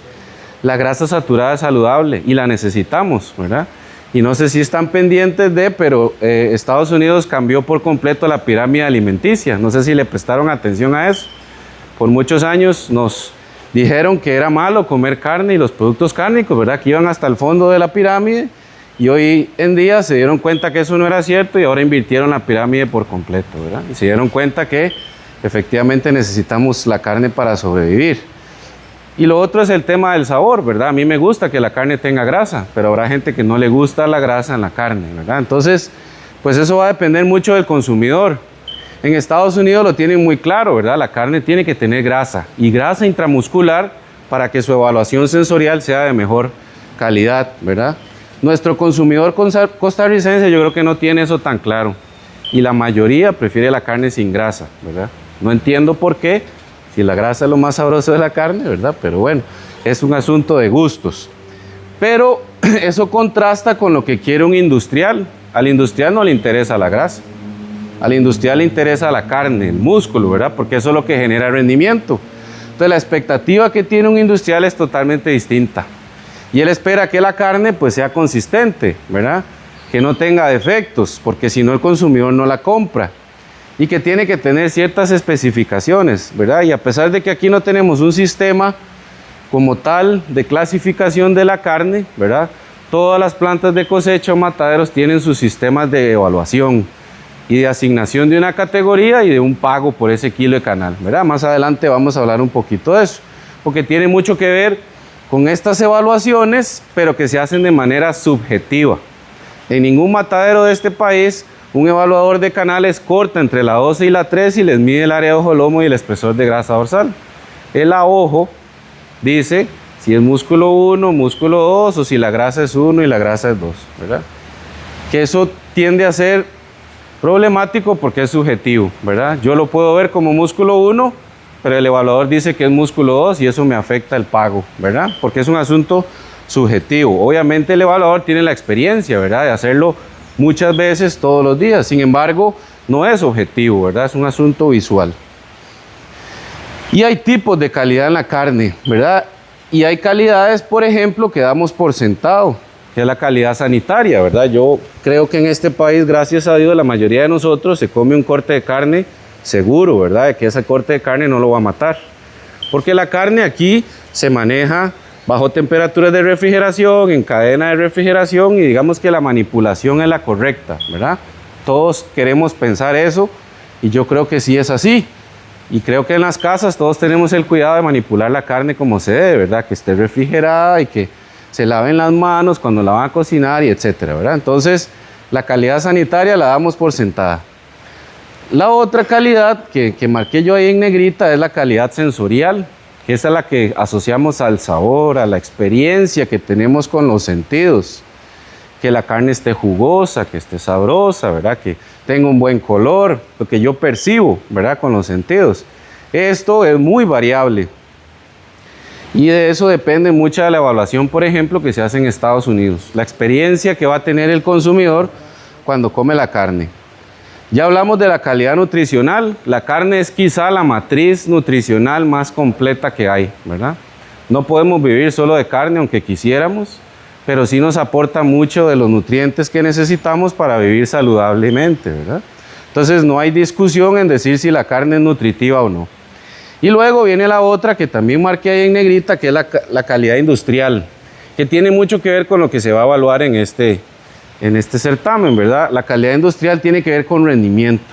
la grasa saturada es saludable y la necesitamos, ¿verdad? Y no sé si están pendientes de, pero Estados Unidos cambió por completo la pirámide alimenticia. No sé si le prestaron atención a eso. Por muchos años nos dijeron que era malo comer carne y los productos cárnicos, ¿verdad? Que iban hasta el fondo de la pirámide. Y hoy en día se dieron cuenta que eso no era cierto y ahora invirtieron la pirámide por completo, ¿verdad? Y se dieron cuenta que efectivamente necesitamos la carne para sobrevivir. Y lo otro es el tema del sabor, ¿verdad? A mí me gusta que la carne tenga grasa, pero habrá gente que no le gusta la grasa en la carne, ¿verdad? Entonces, pues eso va a depender mucho del consumidor. En Estados Unidos lo tienen muy claro, ¿verdad? La carne tiene que tener grasa y grasa intramuscular para que su evaluación sensorial sea de mejor calidad, ¿verdad? Nuestro consumidor costarricense yo creo que no tiene eso tan claro y la mayoría prefiere la carne sin grasa, ¿verdad? No entiendo por qué, si la grasa es lo más sabroso de la carne, ¿verdad? Pero bueno, es un asunto de gustos. Pero eso contrasta con lo que quiere un industrial. Al industrial no le interesa la grasa. Al industrial le interesa la carne, el músculo, ¿verdad? Porque eso es lo que genera rendimiento. Entonces la expectativa que tiene un industrial es totalmente distinta. Y él espera que la carne pues sea consistente, ¿verdad? Que no tenga defectos, porque si no el consumidor no la compra. Y que tiene que tener ciertas especificaciones, ¿verdad? Y a pesar de que aquí no tenemos un sistema como tal de clasificación de la carne, ¿verdad? Todas las plantas de cosecha o mataderos tienen sus sistemas de evaluación y de asignación de una categoría y de un pago por ese kilo de canal, ¿verdad? Más adelante vamos a hablar un poquito de eso, porque tiene mucho que ver con estas evaluaciones, pero que se hacen de manera subjetiva. En ningún matadero de este país un evaluador de canales corta entre la 12 y la 13 y les mide el área de ojo-lomo y el espesor de grasa dorsal. El a ojo dice si es músculo 1, músculo 2 o si la grasa es 1 y la grasa es 2, ¿verdad? Que eso tiende a ser problemático porque es subjetivo, ¿verdad? Yo lo puedo ver como músculo 1, pero el evaluador dice que es músculo 2 y eso me afecta el pago, ¿verdad? Porque es un asunto subjetivo. Obviamente el evaluador tiene la experiencia, ¿verdad? De hacerlo muchas veces todos los días. Sin embargo, no es objetivo, ¿verdad? Es un asunto visual. Y hay tipos de calidad en la carne, ¿verdad? Y hay calidades, por ejemplo, que damos por sentado, que es la calidad sanitaria, ¿verdad? Yo creo que en este país, gracias a Dios, la mayoría de nosotros se come un corte de carne seguro, ¿verdad? De que ese corte de carne no lo va a matar. Porque la carne aquí se maneja bajo temperaturas de refrigeración, en cadena de refrigeración, y digamos que la manipulación es la correcta, ¿verdad? Todos queremos pensar eso y yo creo que sí es así. Y creo que en las casas todos tenemos el cuidado de manipular la carne como se debe, ¿verdad? Que esté refrigerada y que se laven las manos cuando la van a cocinar y etcétera, ¿verdad? Entonces, la calidad sanitaria la damos por sentada. La otra calidad que marqué yo ahí en negrita es la calidad sensorial, que esa es la que asociamos al sabor, a la experiencia que tenemos con los sentidos. Que la carne esté jugosa, que esté sabrosa, ¿verdad? Que tenga un buen color, lo que yo percibo, ¿verdad? Con los sentidos. Esto es muy variable. Y de eso depende mucha de la evaluación, por ejemplo, que se hace en Estados Unidos. La experiencia que va a tener el consumidor cuando come la carne. Ya hablamos de la calidad nutricional. La carne es quizá la matriz nutricional más completa que hay, ¿verdad? No podemos vivir solo de carne, aunque quisiéramos, pero sí nos aporta mucho de los nutrientes que necesitamos para vivir saludablemente, ¿verdad? Entonces no hay discusión en decir si la carne es nutritiva o no. Y luego viene la otra que también marqué ahí en negrita, que es la calidad industrial, que tiene mucho que ver con lo que se va a evaluar en este certamen, ¿verdad? La calidad industrial tiene que ver con rendimiento.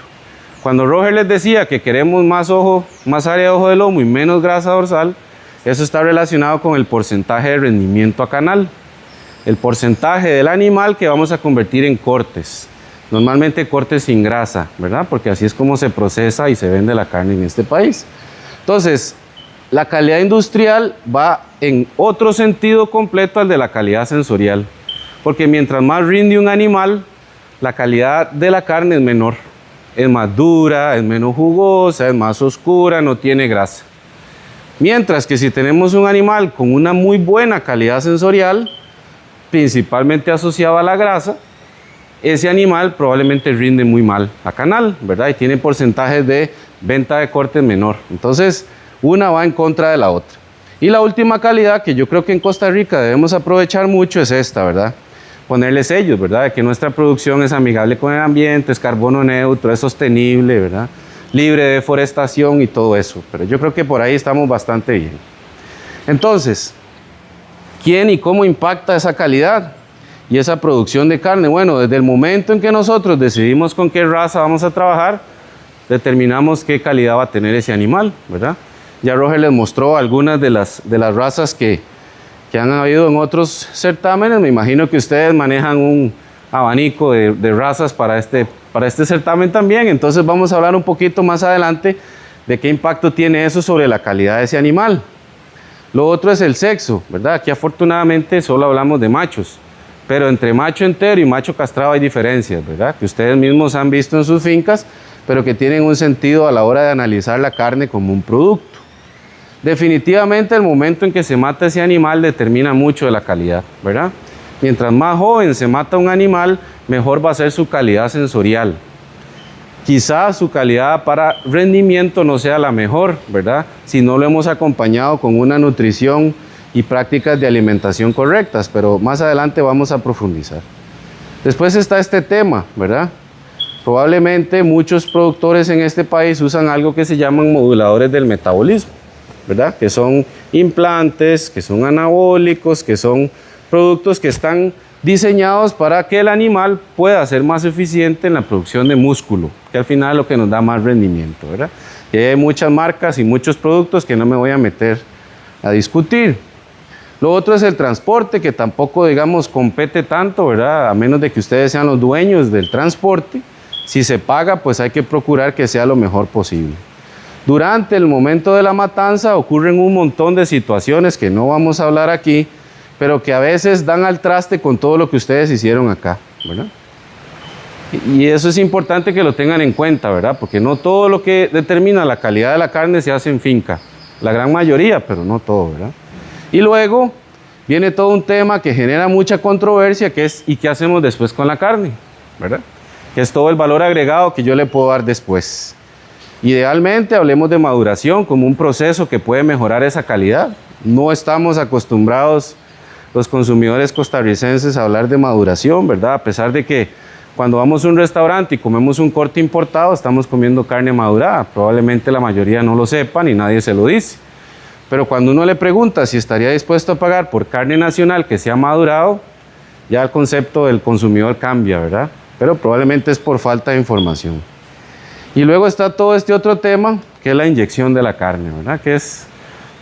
Cuando Roger les decía que queremos más área de ojo de lomo y menos grasa dorsal, eso está relacionado con el porcentaje de rendimiento a canal. El porcentaje del animal que vamos a convertir en cortes. Normalmente cortes sin grasa, ¿verdad? Porque así es como se procesa y se vende la carne en este país. Entonces, la calidad industrial va en otro sentido completo al de la calidad sensorial. Porque mientras más rinde un animal, la calidad de la carne es menor. Es más dura, es menos jugosa, es más oscura, no tiene grasa. Mientras que si tenemos un animal con una muy buena calidad sensorial, principalmente asociado a la grasa, ese animal probablemente rinde muy mal a canal, ¿verdad? Y tiene porcentajes de venta de corte menor. Entonces, una va en contra de la otra. Y la última calidad que yo creo que en Costa Rica debemos aprovechar mucho es esta, ¿verdad? Ponerle sellos, ¿verdad? De que nuestra producción es amigable con el ambiente, es carbono neutro, es sostenible, ¿verdad? Libre de deforestación y todo eso. Pero yo creo que por ahí estamos bastante bien. Entonces, ¿quién y cómo impacta esa calidad y esa producción de carne? Bueno, desde el momento en que nosotros decidimos con qué raza vamos a trabajar, determinamos qué calidad va a tener ese animal, ¿verdad? Ya Roger les mostró algunas de las razas que han habido en otros certámenes. Me imagino que ustedes manejan un abanico de razas para este certamen también. Entonces vamos a hablar un poquito más adelante de qué impacto tiene eso sobre la calidad de ese animal. Lo otro es el sexo, ¿verdad? Aquí afortunadamente solo hablamos de machos, pero entre macho entero y macho castrado hay diferencias, ¿verdad? Que ustedes mismos han visto en sus fincas, pero que tienen un sentido a la hora de analizar la carne como un producto. Definitivamente el momento en que se mata ese animal determina mucho de la calidad, ¿verdad? Mientras más joven se mata un animal, mejor va a ser su calidad sensorial. Quizás su calidad para rendimiento no sea la mejor, ¿verdad? Si no lo hemos acompañado con una nutrición y prácticas de alimentación correctas, pero más adelante vamos a profundizar. Después está este tema, ¿verdad? Probablemente muchos productores en este país usan algo que se llaman moduladores del metabolismo, ¿verdad? Que son implantes, que son anabólicos, que son productos que están diseñados para que el animal pueda ser más eficiente en la producción de músculo, que al final es lo que nos da más rendimiento, ¿verdad? Y hay muchas marcas y muchos productos que no me voy a meter a discutir. Lo otro es el transporte, que tampoco, digamos, compete tanto, ¿verdad? A menos de que ustedes sean los dueños del transporte. Si se paga, pues hay que procurar que sea lo mejor posible. Durante el momento de la matanza ocurren un montón de situaciones que no vamos a hablar aquí, pero que a veces dan al traste con todo lo que ustedes hicieron acá, ¿verdad? Y eso es importante que lo tengan en cuenta, ¿verdad? Porque no todo lo que determina la calidad de la carne se hace en finca. La gran mayoría, pero no todo, ¿verdad? Y luego viene todo un tema que genera mucha controversia, que es ¿y qué hacemos después con la carne? ¿Verdad? Que es todo el valor agregado que yo le puedo dar después. Idealmente hablemos de maduración como un proceso que puede mejorar esa calidad. No estamos acostumbrados los consumidores costarricenses a hablar de maduración, ¿verdad? A pesar de que cuando vamos a un restaurante y comemos un corte importado, estamos comiendo carne madurada. Probablemente la mayoría no lo sepan y nadie se lo dice. Pero cuando uno le pregunta si estaría dispuesto a pagar por carne nacional que sea madurado, ya el concepto del consumidor cambia, ¿verdad? Pero probablemente es por falta de información. Y luego está todo este otro tema, que es la inyección de la carne, ¿verdad? Que es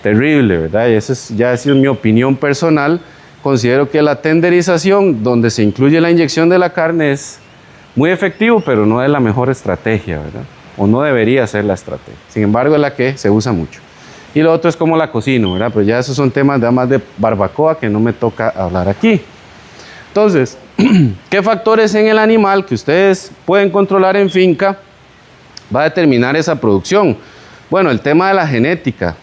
terrible, ¿verdad? Y eso ya es mi opinión personal. Considero que la tenderización, donde se incluye la inyección de la carne, es muy efectivo, pero no es la mejor estrategia, ¿verdad? O no debería ser la estrategia. Sin embargo, es la que se usa mucho. Y lo otro es cómo la cocino, ¿verdad? Pero ya esos son temas más de barbacoa que no me toca hablar aquí. Entonces, ¿qué factores en el animal que ustedes pueden controlar en finca va a determinar esa producción? Bueno, el tema de la genética.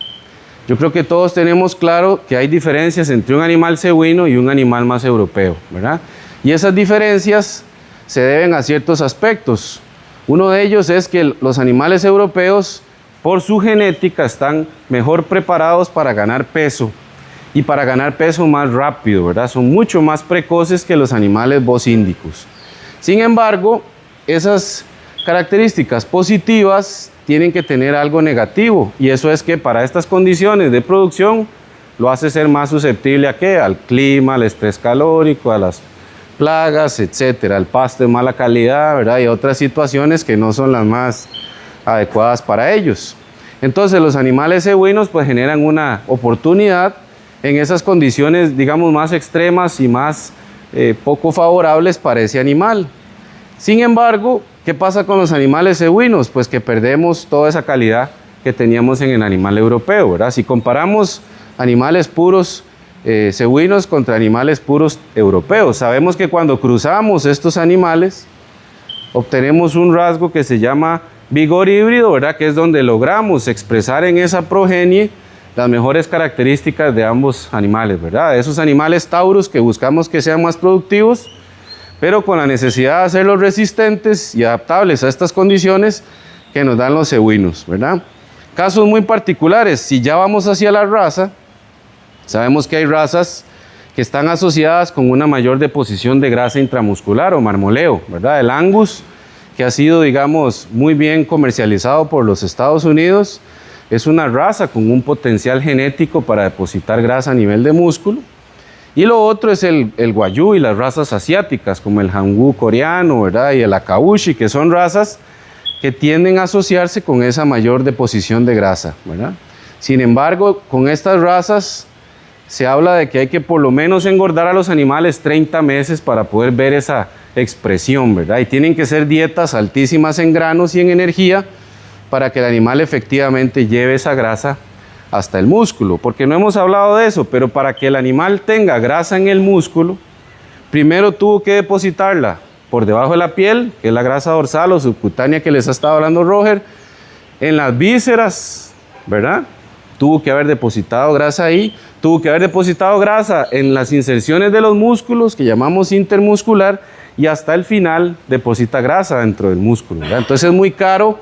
Yo creo que todos tenemos claro que hay diferencias entre un animal cebuino y un animal más europeo, ¿verdad? Y esas diferencias se deben a ciertos aspectos. Uno de ellos es que los animales europeos, por su genética, están mejor preparados para ganar peso y para ganar peso más rápido, ¿verdad? Son mucho más precoces que los animales bosíndicos. Sin embargo, esas características positivas tienen que tener algo negativo, y eso es que para estas condiciones de producción lo hace ser más susceptible ¿a qué? Al clima, al estrés calórico, a las plagas, etcétera, al pasto de mala calidad, ¿verdad? Y otras situaciones que no son las más adecuadas para ellos. Entonces los animales equinos pues generan una oportunidad en esas condiciones, digamos, más extremas y más poco favorables para ese animal. Sin embargo, ¿qué pasa con los animales equinos? Pues que perdemos toda esa calidad que teníamos en el animal europeo, ¿verdad? Si comparamos animales puros equinos contra animales puros europeos, sabemos que cuando cruzamos estos animales obtenemos un rasgo que se llama vigor híbrido, ¿verdad? Que es donde logramos expresar en esa progenie las mejores características de ambos animales, ¿verdad? Esos animales tauros que buscamos que sean más productivos, pero con la necesidad de hacerlos resistentes y adaptables a estas condiciones que nos dan los equinos, ¿verdad? Casos muy particulares, si ya vamos hacia la raza, sabemos que hay razas que están asociadas con una mayor deposición de grasa intramuscular o marmoleo, ¿verdad? El Angus, que ha sido, digamos, muy bien comercializado por los Estados Unidos, es una raza con un potencial genético para depositar grasa a nivel de músculo. Y lo otro es el Wagyu y las razas asiáticas, como el Hangul coreano, ¿verdad? Y el Akaushi, que son razas que tienden a asociarse con esa mayor deposición de grasa, ¿verdad? Sin embargo, con estas razas se habla de que hay que por lo menos engordar a los animales 30 meses para poder ver esa expresión, ¿verdad? Y tienen que ser dietas altísimas en granos y en energía para que el animal efectivamente lleve esa grasa hasta el músculo, porque no hemos hablado de eso, pero para que el animal tenga grasa en el músculo, primero tuvo que depositarla por debajo de la piel, que es la grasa dorsal o subcutánea que les ha estado hablando Roger, en las vísceras, ¿verdad? Tuvo que haber depositado grasa ahí, tuvo que haber depositado grasa en las inserciones de los músculos, que llamamos intermuscular, y hasta el final deposita grasa dentro del músculo, ¿verdad? Entonces es muy caro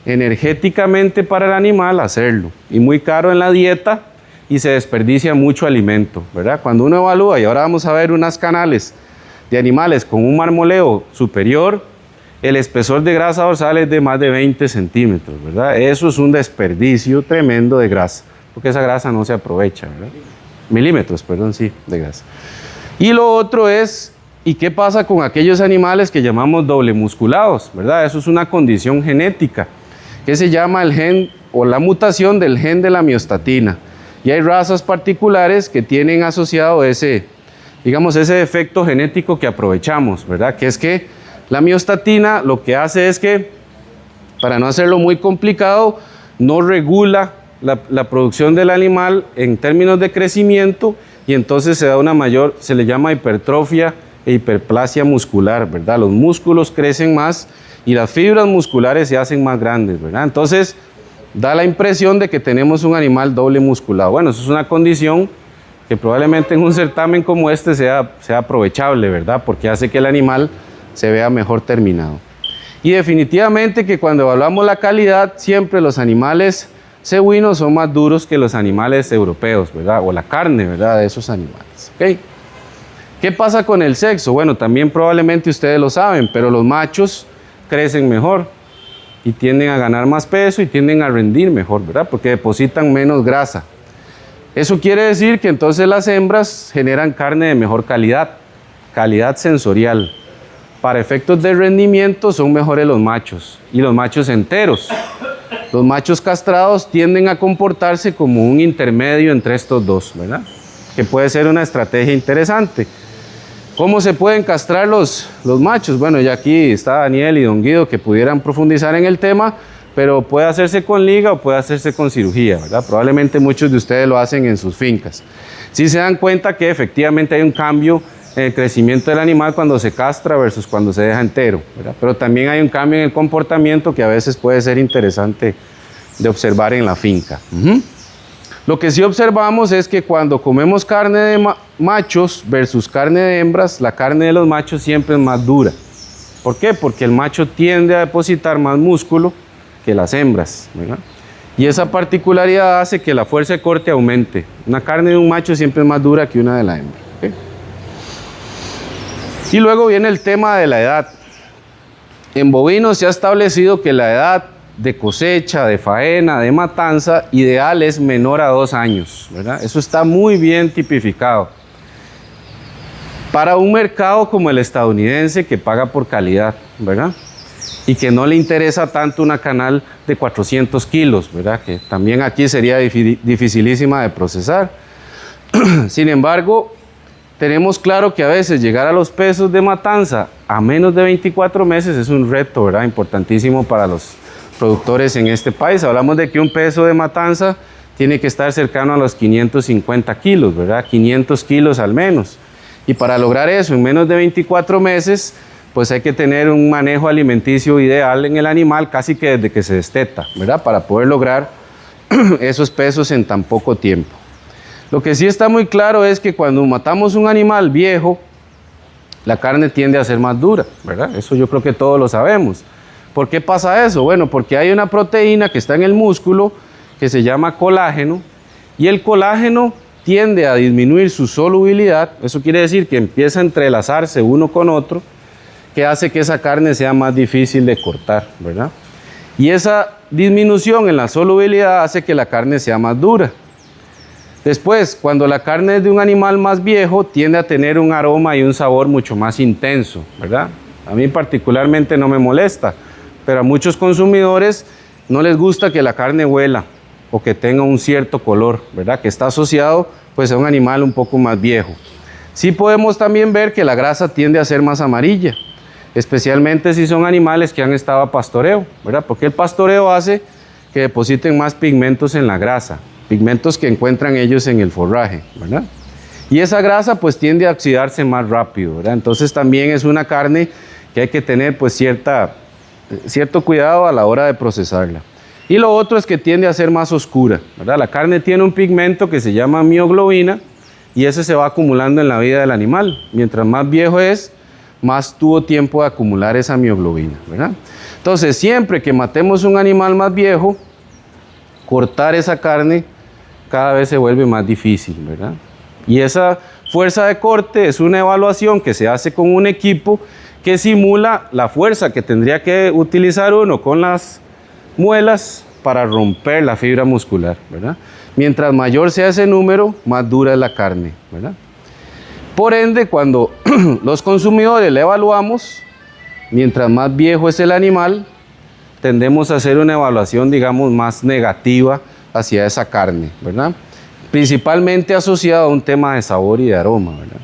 energéticamente para el animal hacerlo, y muy caro en la dieta, y se desperdicia mucho alimento, ¿verdad? Cuando uno evalúa, y ahora vamos a ver unas canales de animales con un marmoleo superior, el espesor de grasa dorsal es de más de 20 centímetros, ¿verdad? Eso es un desperdicio tremendo de grasa, porque esa grasa no se aprovecha, ¿verdad? Milímetros, perdón, sí, de grasa. Y lo otro es, ¿y qué pasa con aquellos animales que llamamos doble musculados, ¿verdad? Eso es una condición genética, que se llama el gen o la mutación del gen de la miostatina. Y hay razas particulares que tienen asociado ese, digamos, ese defecto genético que aprovechamos, ¿verdad? Que es que la miostatina lo que hace es que, para no hacerlo muy complicado, no regula la producción del animal en términos de crecimiento, y entonces se da una mayor, se le llama hipertrofia e hiperplasia muscular, ¿verdad? Los músculos crecen más y las fibras musculares se hacen más grandes, ¿verdad? Entonces da la impresión de que tenemos un animal doble musculado. Bueno, eso es una condición que probablemente en un certamen como este sea aprovechable, ¿verdad? Porque hace que el animal se vea mejor terminado. Y definitivamente que cuando evaluamos la calidad, siempre los animales cebuinos son más duros que los animales europeos, ¿verdad? O la carne, ¿verdad? De esos animales, ¿ok? ¿Qué pasa con el sexo? Bueno, también probablemente ustedes lo saben, pero los machos crecen mejor y tienden a ganar más peso y tienden a rendir mejor, ¿verdad? Porque depositan menos grasa. Eso quiere decir que entonces las hembras generan carne de mejor calidad, calidad sensorial. Para efectos de rendimiento son mejores los machos y los machos enteros. Los machos castrados tienden a comportarse como un intermedio entre estos dos, ¿verdad? Que puede ser una estrategia interesante. ¿Cómo se pueden castrar los machos? Bueno, ya aquí está Daniel y Don Guido que pudieran profundizar en el tema, pero puede hacerse con liga o puede hacerse con cirugía, ¿verdad? Probablemente muchos de ustedes lo hacen en sus fincas. Sí se dan cuenta que efectivamente hay un cambio en el crecimiento del animal cuando se castra versus cuando se deja entero, ¿verdad? Pero también hay un cambio en el comportamiento que a veces puede ser interesante de observar en la finca. Lo que sí observamos es que cuando comemos carne de machos versus carne de hembras, la carne de los machos siempre es más dura. ¿Por qué? Porque el macho tiende a depositar más músculo que las hembras, ¿verdad? Y esa particularidad hace que la fuerza de corte aumente. Una carne de un macho siempre es más dura que una de la hembra. ¿Okay? Y luego viene el tema de la edad. En bovinos se ha establecido que la edad de cosecha, de faena, de matanza, ideal es menor a 2 años, ¿verdad? Eso está muy bien tipificado. Para un mercado como el estadounidense que paga por calidad, ¿verdad? Y que no le interesa tanto una canal de 400 kilos, ¿verdad? Que también aquí sería dificilísima de procesar. Sin embargo, tenemos claro que a veces llegar a los pesos de matanza a menos de 24 meses es un reto, ¿verdad? Importantísimo para los productores en este país. Hablamos de que un peso de matanza tiene que estar cercano a los 550 kilos, ¿verdad? 500 kilos al menos. Y para lograr eso en menos de 24 meses, pues hay que tener un manejo alimenticio ideal en el animal casi que desde que se desteta, ¿verdad? Para poder lograr esos pesos en tan poco tiempo. Lo que sí está muy claro es que cuando matamos un animal viejo, la carne tiende a ser más dura, ¿verdad? Eso yo creo que todos lo sabemos. ¿Por qué pasa eso? Bueno, porque hay una proteína que está en el músculo que se llama colágeno, y el colágeno tiende a disminuir su solubilidad. Eso quiere decir que empieza a entrelazarse uno con otro, que hace que esa carne sea más difícil de cortar, ¿verdad? Y esa disminución en la solubilidad hace que la carne sea más dura. Después, cuando la carne es de un animal más viejo, tiende a tener un aroma y un sabor mucho más intenso, ¿verdad? A mí particularmente no me molesta, pero a muchos consumidores no les gusta que la carne huela o que tenga un cierto color, ¿verdad? Que está asociado pues a un animal un poco más viejo. Sí podemos también ver que la grasa tiende a ser más amarilla, especialmente si son animales que han estado a pastoreo, ¿verdad? Porque el pastoreo hace que depositen más pigmentos en la grasa, pigmentos que encuentran ellos en el forraje, ¿verdad? Y esa grasa pues tiende a oxidarse más rápido, ¿verdad? Entonces también es una carne que hay que tener pues cierto cuidado a la hora de procesarla. Y lo otro es que tiende a ser más oscura, ¿verdad? La carne tiene un pigmento que se llama mioglobina y ese se va acumulando en la vida del animal. Mientras más viejo es, más tuvo tiempo de acumular esa mioglobina, ¿verdad? Entonces, siempre que matemos un animal más viejo, cortar esa carne cada vez se vuelve más difícil, ¿verdad? Y esa fuerza de corte es una evaluación que se hace con un equipo que simula la fuerza que tendría que utilizar uno con las muelas para romper la fibra muscular, ¿verdad? Mientras mayor sea ese número, más dura es la carne, ¿verdad? Por ende, cuando los consumidores la evaluamos, mientras más viejo es el animal, tendemos a hacer una evaluación, digamos, más negativa hacia esa carne, ¿verdad? Principalmente asociada a un tema de sabor y de aroma, ¿verdad?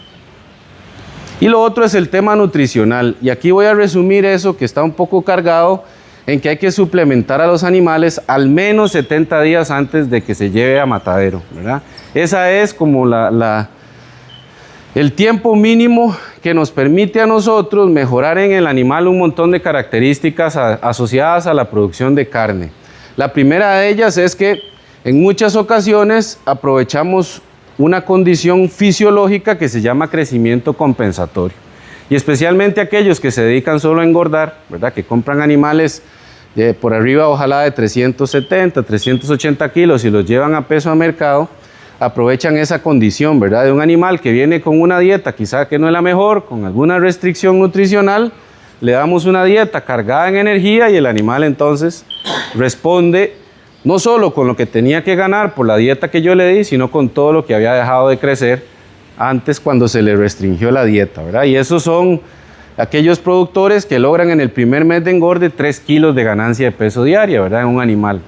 Y lo otro es el tema nutricional, y aquí voy a resumir eso que está un poco cargado en que hay que suplementar a los animales al menos 70 días antes de que se lleve a matadero, ¿verdad? Esa es como el tiempo mínimo que nos permite a nosotros mejorar en el animal un montón de características asociadas a la producción de carne. La primera de ellas es que en muchas ocasiones aprovechamos una condición fisiológica que se llama crecimiento compensatorio. Y especialmente aquellos que se dedican solo a engordar, ¿verdad? Que compran animales por arriba ojalá de 370, 380 kilos y los llevan a peso a mercado, aprovechan esa condición, ¿verdad? De un animal que viene con una dieta quizá que no es la mejor, con alguna restricción nutricional, le damos una dieta cargada en energía y el animal entonces responde no solo con lo que tenía que ganar por la dieta que yo le di, sino con todo lo que había dejado de crecer antes cuando se le restringió la dieta, ¿verdad? Y esos son aquellos productores que logran en el primer mes de engorde 3 kilos de ganancia de peso diaria, ¿verdad? En un animal.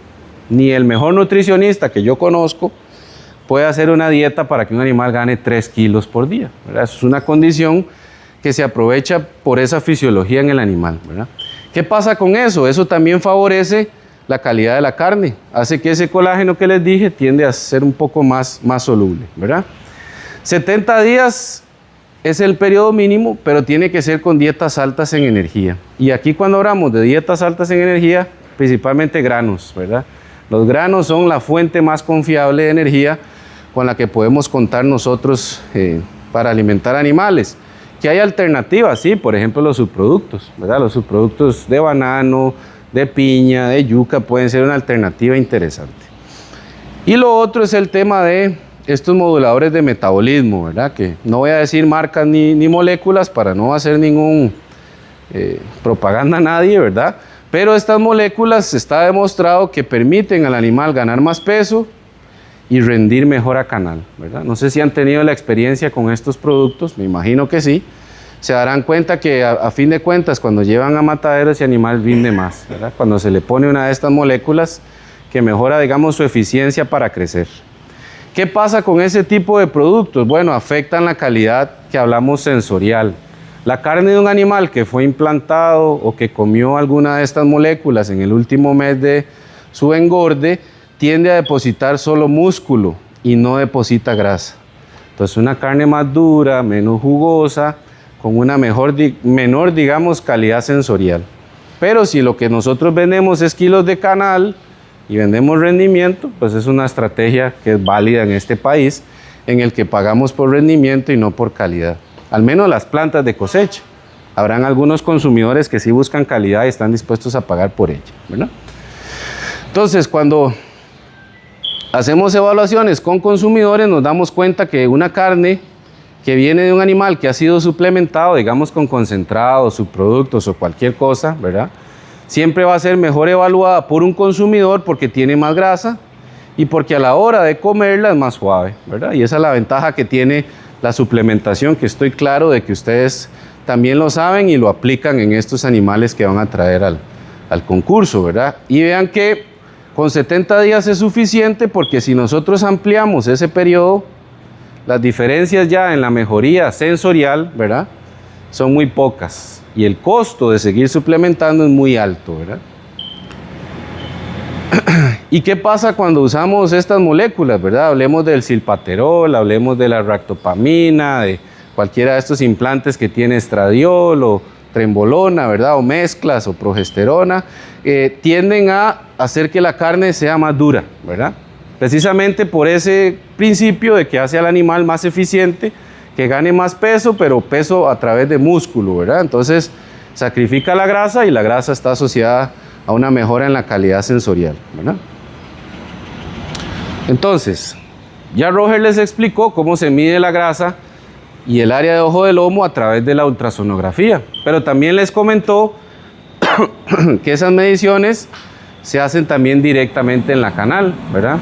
Ni el mejor nutricionista que yo conozco puede hacer una dieta para que un animal gane 3 kilos por día, ¿verdad? Eso es una condición que se aprovecha por esa fisiología en el animal, ¿verdad? ¿Qué pasa con eso? Eso también favorece la calidad de la carne, hace que ese colágeno que les dije tiende a ser un poco más soluble, ¿verdad? 70 días es el periodo mínimo, pero tiene que ser con dietas altas en energía. Y aquí cuando hablamos de dietas altas en energía, principalmente granos, ¿verdad? Los granos son la fuente más confiable de energía con la que podemos contar nosotros para alimentar animales. Que hay alternativas, sí, por ejemplo los subproductos, ¿verdad? Los subproductos de banano, de piña, de yuca pueden ser una alternativa interesante. Y lo otro es el tema de estos moduladores de metabolismo, ¿verdad? Que no voy a decir marcas ni moléculas para no hacer ningún propaganda a nadie, ¿verdad? Pero estas moléculas está demostrado que permiten al animal ganar más peso y rendir mejor a canal, ¿verdad? No sé si han tenido la experiencia con estos productos, me imagino que sí. Se darán cuenta que a fin de cuentas cuando llevan a matadero ese animal rinde más, ¿verdad? Cuando se le pone una de estas moléculas que mejora, digamos, su eficiencia para crecer. ¿Qué pasa con ese tipo de productos? Bueno, afectan la calidad que hablamos sensorial. La carne de un animal que fue implantado o que comió alguna de estas moléculas en el último mes de su engorde tiende a depositar solo músculo y no deposita grasa. Entonces una carne más dura, menos jugosa, con una menor, digamos, calidad sensorial. Pero si lo que nosotros vendemos es kilos de canal y vendemos rendimiento, pues es una estrategia que es válida en este país, en el que pagamos por rendimiento y no por calidad. Al menos las plantas de cosecha. Habrán algunos consumidores que sí buscan calidad y están dispuestos a pagar por ella, ¿verdad? Entonces, cuando hacemos evaluaciones con consumidores, nos damos cuenta que una carne que viene de un animal que ha sido suplementado, digamos con concentrados, subproductos o cualquier cosa, ¿verdad? Siempre va a ser mejor evaluada por un consumidor porque tiene más grasa y porque a la hora de comerla es más suave, ¿verdad? Y esa es la ventaja que tiene la suplementación, que estoy claro de que ustedes también lo saben y lo aplican en estos animales que van a traer al concurso, ¿verdad? Y vean que con 70 días es suficiente porque si nosotros ampliamos ese periodo, las diferencias ya en la mejoría sensorial, ¿verdad?, son muy pocas y el costo de seguir suplementando es muy alto, ¿verdad? ¿Y qué pasa cuando usamos estas moléculas, verdad? Hablemos del silpaterol, hablemos de la ractopamina, de cualquiera de estos implantes que tiene estradiol o trembolona, ¿verdad? O mezclas o progesterona, tienden a hacer que la carne sea más dura, ¿verdad? Precisamente por ese principio de que hace al animal más eficiente, que gane más peso, pero peso a través de músculo, ¿verdad? Entonces sacrifica la grasa y la grasa está asociada a una mejora en la calidad sensorial, ¿verdad? Entonces, ya Roger les explicó cómo se mide la grasa y el área de ojo del lomo a través de la ultrasonografía, pero también les comentó que esas mediciones se hacen también directamente en la canal, ¿verdad?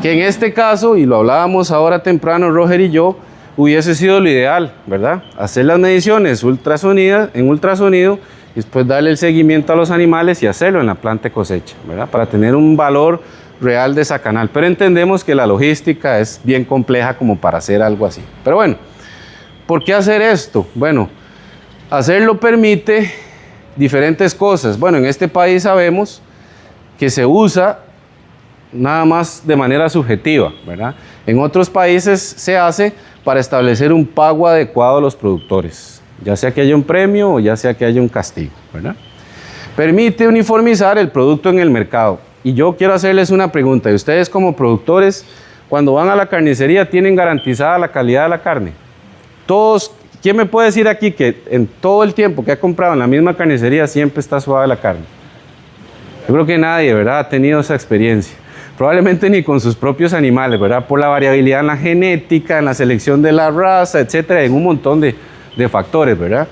Que en este caso, y lo hablábamos ahora temprano Roger y yo, hubiese sido lo ideal, ¿verdad? Hacer las mediciones en ultrasonido y después darle el seguimiento a los animales y hacerlo en la planta de cosecha, ¿verdad? Para tener un valor real de esa canal. Pero entendemos que la logística es bien compleja como para hacer algo así. Pero bueno, ¿por qué hacer esto? Bueno, hacerlo permite diferentes cosas. Bueno, en este país sabemos que se usa nada más de manera subjetiva, ¿verdad? En otros países se hace para establecer un pago adecuado a los productores, ya sea que haya un premio o ya sea que haya un castigo, ¿verdad? Permite uniformizar el producto en el mercado. Y yo quiero hacerles una pregunta, y ustedes como productores, cuando van a la carnicería, ¿tienen garantizada la calidad de la carne? Todos, ¿quién me puede decir aquí que en todo el tiempo que ha comprado en la misma carnicería siempre está suave la carne? Yo creo que nadie, ¿verdad?, ha tenido esa experiencia. Probablemente ni con sus propios animales, ¿verdad? Por la variabilidad en la genética, en la selección de la raza, etcétera, en un montón de factores, ¿verdad?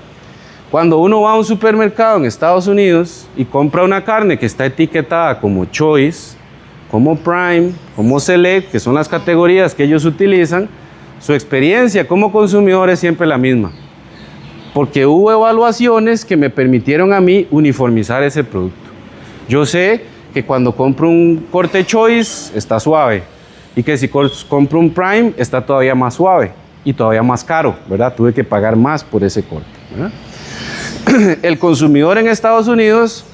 Cuando uno va a un supermercado en Estados Unidos y compra una carne que está etiquetada como Choice, como Prime, como Select, que son las categorías que ellos utilizan, su experiencia como consumidor es siempre la misma. Porque hubo evaluaciones que me permitieron a mí uniformizar ese producto. Yo sé que cuando compro un corte Choice está suave y que si compro un Prime está todavía más suave y todavía más caro, ¿verdad? Tuve que pagar más por ese corte, ¿verdad? El consumidor en Estados Unidos,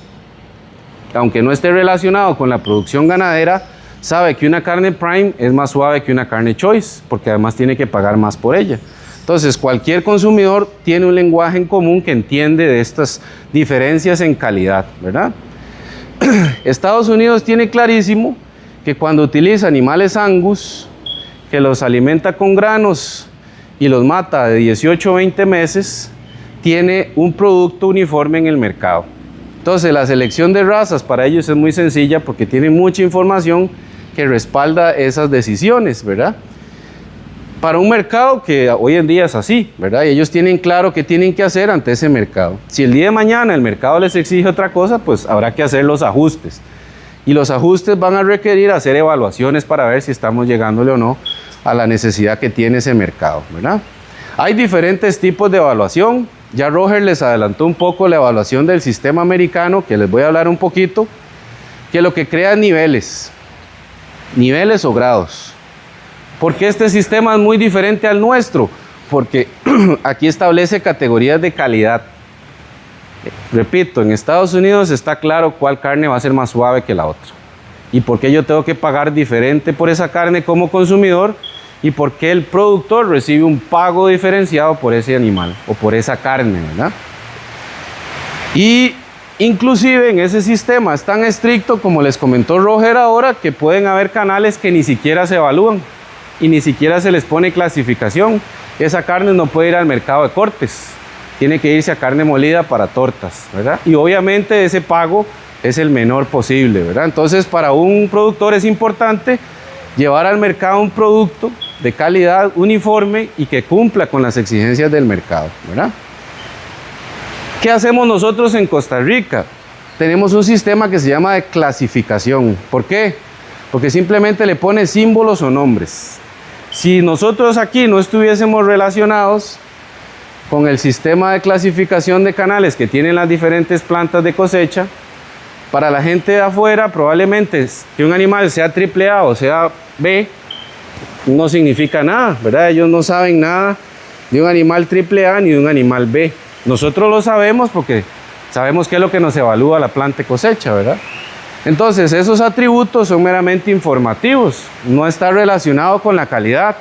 aunque no esté relacionado con la producción ganadera, sabe que una carne Prime es más suave que una carne Choice, porque además tiene que pagar más por ella. Entonces, cualquier consumidor tiene un lenguaje en común que entiende de estas diferencias en calidad, ¿verdad? Estados Unidos tiene clarísimo que cuando utiliza animales Angus, que los alimenta con granos y los mata de 18 a 20 meses, tiene un producto uniforme en el mercado. Entonces la selección de razas para ellos es muy sencilla porque tienen mucha información que respalda esas decisiones, ¿verdad? Para un mercado que hoy en día es así, ¿verdad? Y ellos tienen claro qué tienen que hacer ante ese mercado. Si el día de mañana el mercado les exige otra cosa, pues habrá que hacer los ajustes. Y los ajustes van a requerir hacer evaluaciones para ver si estamos llegándole o no a la necesidad que tiene ese mercado, ¿verdad? Hay diferentes tipos de evaluación. Ya Roger les adelantó un poco la evaluación del sistema americano, que les voy a hablar un poquito, que lo que crea es niveles o grados. ¿Por qué este sistema es muy diferente al nuestro? Porque aquí establece categorías de calidad. Repito, en Estados Unidos está claro cuál carne va a ser más suave que la otra. Y por qué yo tengo que pagar diferente por esa carne como consumidor y por qué el productor recibe un pago diferenciado por ese animal o por esa carne, ¿verdad? Y inclusive en ese sistema es tan estricto, como les comentó Roger ahora, que pueden haber canales que ni siquiera se evalúan y ni siquiera se les pone clasificación. Esa carne no puede ir al mercado de cortes, tiene que irse a carne molida para tortas, ¿verdad? Y obviamente ese pago es el menor posible, ¿verdad? Entonces para un productor es importante llevar al mercado un producto de calidad uniforme y que cumpla con las exigencias del mercado, ¿verdad? ¿Qué hacemos nosotros en Costa Rica? Tenemos un sistema que se llama de clasificación. ¿Por qué? Porque simplemente le pone símbolos o nombres. Si nosotros aquí no estuviésemos relacionados con el sistema de clasificación de canales que tienen las diferentes plantas de cosecha, para la gente de afuera probablemente que un animal sea AAA o sea B no significa nada, ¿verdad? Ellos no saben nada de un animal AAA ni de un animal B. Nosotros lo sabemos porque sabemos qué es lo que nos evalúa la planta de cosecha, ¿verdad? Entonces, esos atributos son meramente informativos, no está relacionado con la calidad.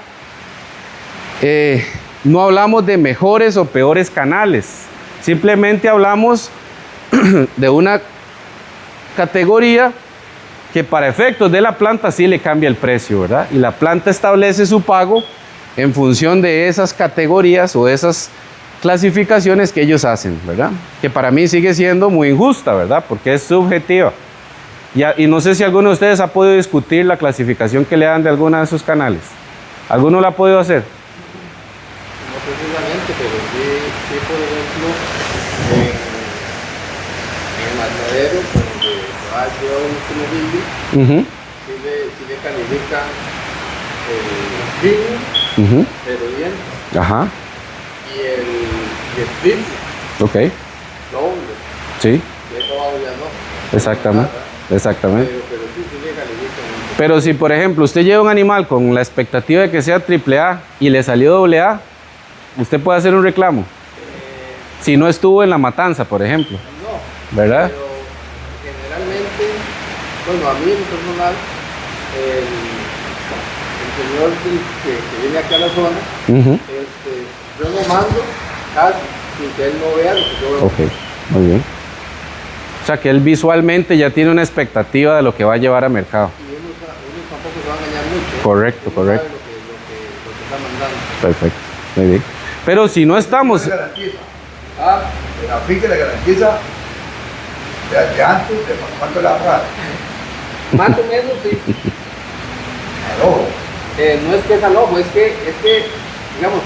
No hablamos de mejores o peores canales, simplemente hablamos de una categoría que para efectos de la planta sí le cambia el precio, ¿verdad? Y la planta establece su pago en función de esas categorías o esas clasificaciones que ellos hacen, ¿verdad? Que para mí sigue siendo muy injusta, ¿verdad? Porque es subjetiva. Y no sé si alguno de ustedes ha podido discutir la clasificación que le dan de alguna de esos canales. ¿Alguno lo ha podido hacer? No precisamente, pero sí por ejemplo, en Matadero, donde va yo un vídeo, sí le califican el fino, pero bien, Ajá, y el triple, ok, doble, sí, y eso ya no. exactamente, exactamente. Pero sí le califican. Pero si, por ejemplo, usted lleva un animal con la expectativa de que sea AAA y le salió AA, usted puede hacer un reclamo. Si no estuvo en la matanza, por ejemplo. No, ¿verdad? pero generalmente, bueno, a mí en personal, el señor que viene aquí a la zona, yo no mando casi sin que él no vea lo que yo veo. Ok, muy bien. O sea que él visualmente ya tiene una expectativa de lo que va a llevar a mercado. Y uno tampoco se va a engañar mucho. Correcto, Uno correcto. sabe lo que está mandando. Perfecto, muy bien. Pero si no estamos... Le garantiza. La finca le garantiza de antes de cuánto le va a pagar. Más o menos, sí. Al ojo. No es que es al ojo, es que, digamos,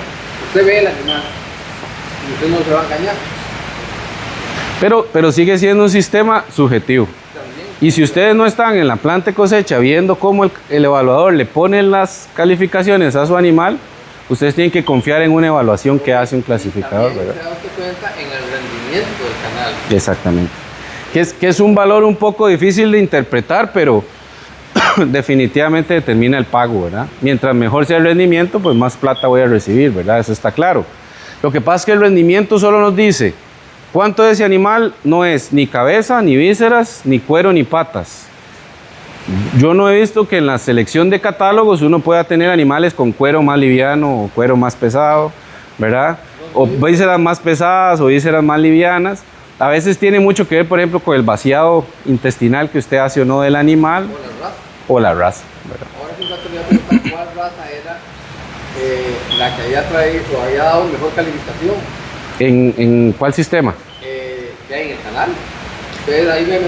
usted ve el animal y usted no se va a engañar. Pero sigue siendo un sistema subjetivo. También. Y si ustedes no están en la planta de cosecha viendo cómo el evaluador le pone las calificaciones a su animal, ustedes tienen que confiar en una evaluación que hace un clasificador, También ¿verdad? se da usted cuenta en el rendimiento del canal. Exactamente. Que es un valor un poco difícil de interpretar, pero definitivamente determina el pago, ¿verdad? Mientras mejor sea el rendimiento, pues más plata voy a recibir, ¿verdad? Eso está claro. Lo que pasa es que el rendimiento solo nos dice cuánto de ese animal no es ni cabeza, ni vísceras, ni cuero, ni patas. Yo no he visto que en la selección de catálogos uno pueda tener animales con cuero más liviano o cuero más pesado, ¿verdad? O vísceras más pesadas o vísceras más livianas. A veces tiene mucho que ver, por ejemplo, con el vaciado intestinal que usted hace o no del animal O la raza. o la raza, ¿verdad? Ahora que un rato le voy a preguntar cuál raza era la que había dado mejor calificación. ¿En cuál sistema? Que hay en el canal. Ustedes ahí me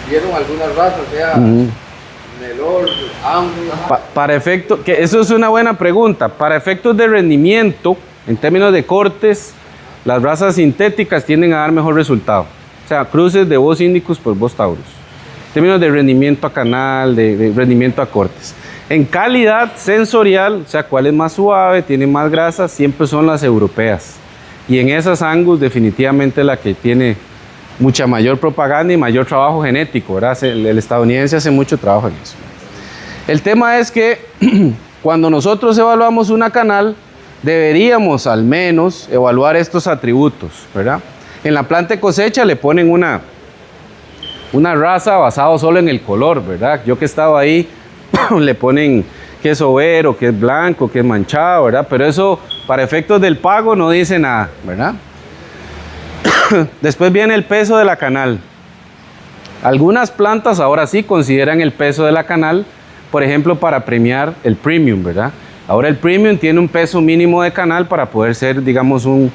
vieron algunas razas, o sea, Nelor, Angus. Para efectos, que eso es una buena pregunta. Para efectos de rendimiento, en términos de cortes, las razas sintéticas tienden a dar mejor resultado. O sea, cruces de Bos Indicus por Bos Taurus. En términos de rendimiento a canal, de rendimiento a cortes. En calidad sensorial, o sea, cuál es más suave, tiene más grasa, siempre son las europeas. Y en esas Angus definitivamente la que tiene mucha mayor propaganda y mayor trabajo genético, ¿verdad? El estadounidense hace mucho trabajo en eso. El tema es que cuando nosotros evaluamos una canal, deberíamos al menos evaluar estos atributos, ¿verdad? En la planta de cosecha le ponen una raza basada solo en el color, ¿verdad? Yo que he estado ahí, le ponen que es overo, que es blanco, que es manchado, ¿verdad? Pero eso, para efectos del pago, no dice nada, ¿verdad? Después viene el peso de la canal. Algunas plantas ahora sí consideran el peso de la canal, por ejemplo, para premiar el premium, ¿verdad? Ahora el premium tiene un peso mínimo de canal para poder ser, digamos, un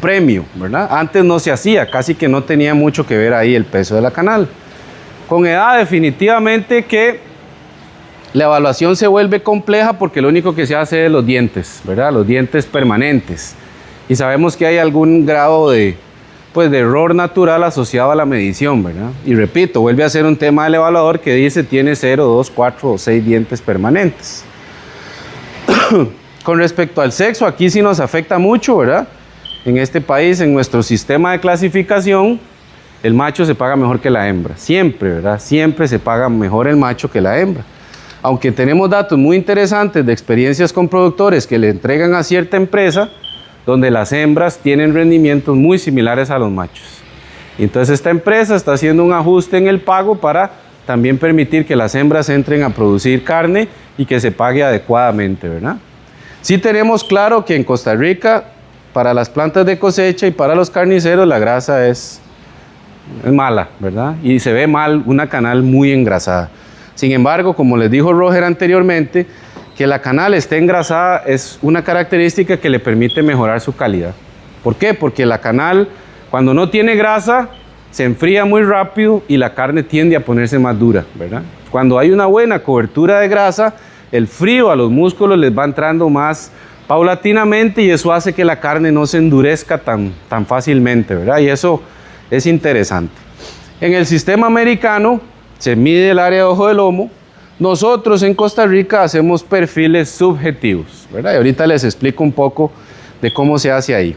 premio, ¿verdad? Antes no se hacía, casi que no tenía mucho que ver ahí el peso de la canal. Con edad definitivamente que la evaluación se vuelve compleja porque lo único que se hace es los dientes, ¿verdad? Los dientes permanentes. Y sabemos que hay algún grado de error natural asociado a la medición, ¿verdad? Y repito, vuelve a ser un tema del evaluador que dice tiene 0, 2, 4 o 6 dientes permanentes. Con respecto al sexo, aquí sí nos afecta mucho, ¿verdad? En este país, en nuestro sistema de clasificación, el macho se paga mejor que la hembra. Siempre, ¿verdad? Siempre se paga mejor el macho que la hembra. Aunque tenemos datos muy interesantes de experiencias con productores que le entregan a cierta empresa, donde las hembras tienen rendimientos muy similares a los machos. Entonces esta empresa está haciendo un ajuste en el pago para también permitir que las hembras entren a producir carne y que se pague adecuadamente, ¿verdad? Sí tenemos claro que en Costa Rica, para las plantas de cosecha y para los carniceros, la grasa es mala, ¿verdad? Y se ve mal una canal muy engrasada. Sin embargo, como les dijo Roger anteriormente, que la canal esté engrasada es una característica que le permite mejorar su calidad. ¿Por qué? Porque la canal, cuando no tiene grasa, se enfría muy rápido y la carne tiende a ponerse más dura, ¿verdad? Cuando hay una buena cobertura de grasa, el frío a los músculos les va entrando más paulatinamente y eso hace que la carne no se endurezca tan fácilmente, ¿verdad? Y eso es interesante. En el sistema americano se mide el área de ojo de lomo. Nosotros en Costa Rica hacemos perfiles subjetivos, ¿verdad? Y ahorita les explico un poco de cómo se hace ahí.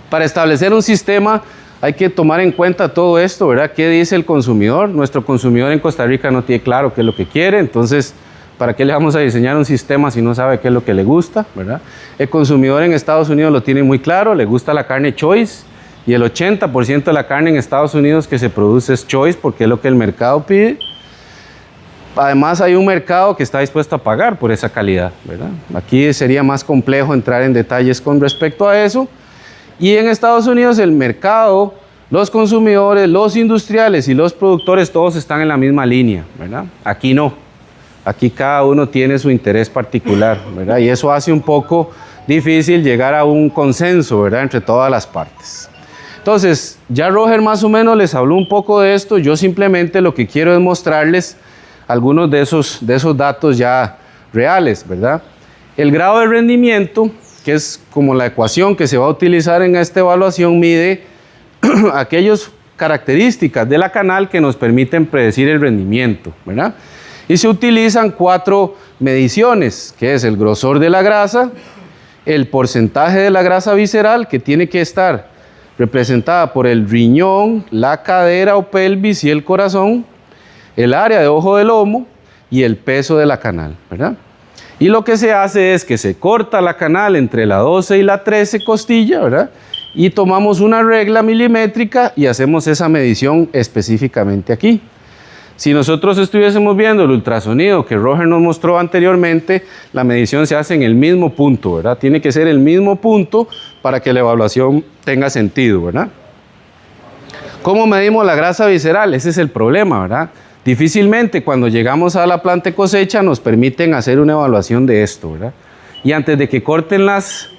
Para establecer un sistema hay que tomar en cuenta todo esto, ¿verdad? ¿Qué dice el consumidor? Nuestro consumidor en Costa Rica no tiene claro qué es lo que quiere, entonces, ¿para qué le vamos a diseñar un sistema si no sabe qué es lo que le gusta, ¿verdad? El consumidor en Estados Unidos lo tiene muy claro, le gusta la carne choice y el 80% de la carne en Estados Unidos que se produce es choice porque es lo que el mercado pide. Además hay un mercado que está dispuesto a pagar por esa calidad, ¿verdad? Aquí sería más complejo entrar en detalles con respecto a eso. Y en Estados Unidos el mercado, los consumidores, los industriales y los productores todos están en la misma línea, ¿verdad? Aquí no. Aquí cada uno tiene su interés particular, ¿verdad? Y eso hace un poco difícil llegar a un consenso, ¿verdad? Entre todas las partes. Entonces, ya Roger más o menos les habló un poco de esto. Yo simplemente lo que quiero es mostrarles algunos de esos datos ya reales, ¿verdad? El grado de rendimiento, que es como la ecuación que se va a utilizar en esta evaluación, mide aquellas características de la canal que nos permiten predecir el rendimiento, ¿verdad? Y se utilizan 4 mediciones, que es el grosor de la grasa, el porcentaje de la grasa visceral, que tiene que estar representada por el riñón, la cadera o pelvis y el corazón, el área de ojo de lomo y el peso de la canal, ¿verdad? Y lo que se hace es que se corta la canal entre la 12 y la 13 costilla, ¿verdad? Y tomamos una regla milimétrica y hacemos esa medición específicamente aquí. Si nosotros estuviésemos viendo el ultrasonido que Roger nos mostró anteriormente, la medición se hace en el mismo punto, ¿verdad? Tiene que ser el mismo punto para que la evaluación tenga sentido, ¿verdad? ¿Cómo medimos la grasa visceral? Ese es el problema, ¿verdad? Difícilmente cuando llegamos a la planta de cosecha nos permiten hacer una evaluación de esto, ¿verdad? y antes de que corten las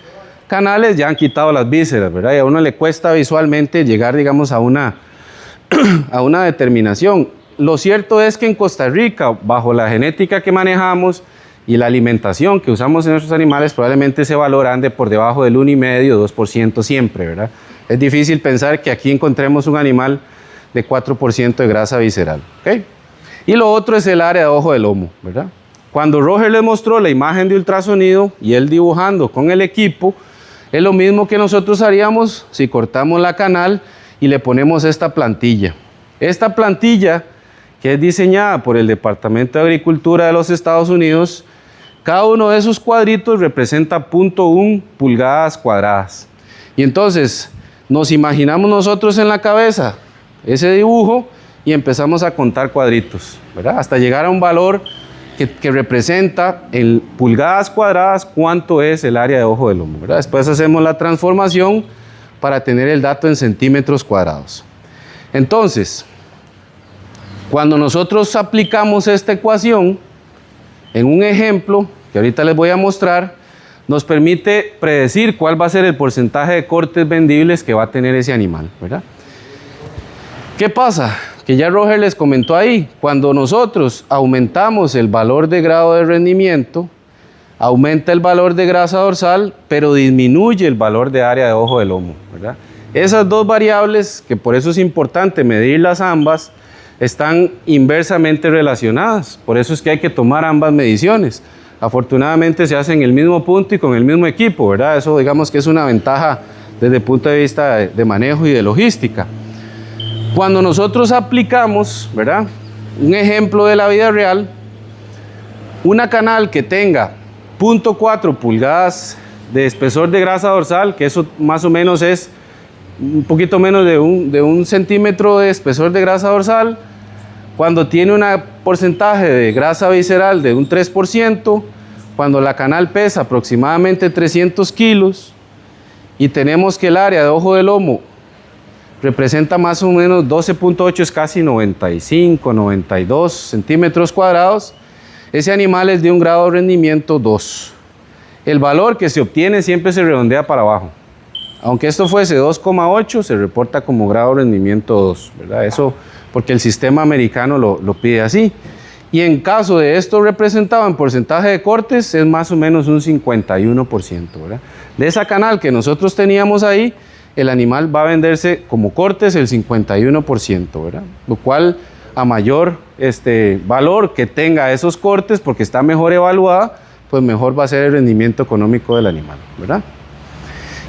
canales ya han quitado las vísceras, ¿verdad? Y a uno le cuesta visualmente llegar, digamos, a una determinación. Lo cierto es que en Costa Rica, bajo la genética que manejamos y la alimentación que usamos en nuestros animales, probablemente ese valor ande por debajo del 1,5-2% siempre, ¿verdad? Es difícil pensar que aquí encontremos un animal de 4% de grasa visceral, ¿ok? Y lo otro es el área de ojo de lomo, ¿verdad? Cuando Roger les mostró la imagen de ultrasonido y él dibujando con el equipo, es lo mismo que nosotros haríamos si cortamos la canal y le ponemos esta plantilla. Esta plantilla, que es diseñada por el Departamento de Agricultura de los Estados Unidos, cada uno de esos cuadritos representa 0.1 pulgadas cuadradas. Y entonces nos imaginamos nosotros en la cabeza ese dibujo y empezamos a contar cuadritos, ¿verdad? Hasta llegar a un valor que representa en pulgadas cuadradas cuánto es el área de ojo de lomo, ¿verdad? Después hacemos la transformación para tener el dato en centímetros cuadrados. Entonces, cuando nosotros aplicamos esta ecuación en un ejemplo que ahorita les voy a mostrar, nos permite predecir cuál va a ser el porcentaje de cortes vendibles que va a tener ese animal, ¿verdad? ¿Qué pasa? Que ya Roger les comentó ahí, cuando nosotros aumentamos el valor de grado de rendimiento, aumenta el valor de grasa dorsal, pero disminuye el valor de área de ojo de lomo, ¿verdad? Esas dos variables, que por eso es importante medirlas ambas, están inversamente relacionadas, por eso es que hay que tomar ambas mediciones. Afortunadamente se hace en el mismo punto y con el mismo equipo, ¿verdad? Eso digamos que es una ventaja desde el punto de vista de manejo y de logística. Cuando nosotros aplicamos, ¿verdad?, un ejemplo de la vida real, una canal que tenga 0.4 pulgadas de espesor de grasa dorsal, que eso más o menos es un poquito menos de un centímetro de espesor de grasa dorsal, cuando tiene un porcentaje de grasa visceral de un 3%, cuando la canal pesa aproximadamente 300 kilos y tenemos que el área de ojo de lomo representa más o menos 12.8, es casi 95, 92 centímetros cuadrados, ese animal es de un grado de rendimiento 2. El valor que se obtiene siempre se redondea para abajo. Aunque esto fuese 2,8, se reporta como grado de rendimiento 2, ¿verdad? Eso porque el sistema americano lo pide así. Y en caso de esto representado en porcentaje de cortes, es más o menos un 51%, ¿verdad? De esa canal que nosotros teníamos ahí, el animal va a venderse como cortes el 51%, ¿verdad? Lo cual a mayor valor que tenga esos cortes, porque está mejor evaluada, pues mejor va a ser el rendimiento económico del animal, ¿verdad?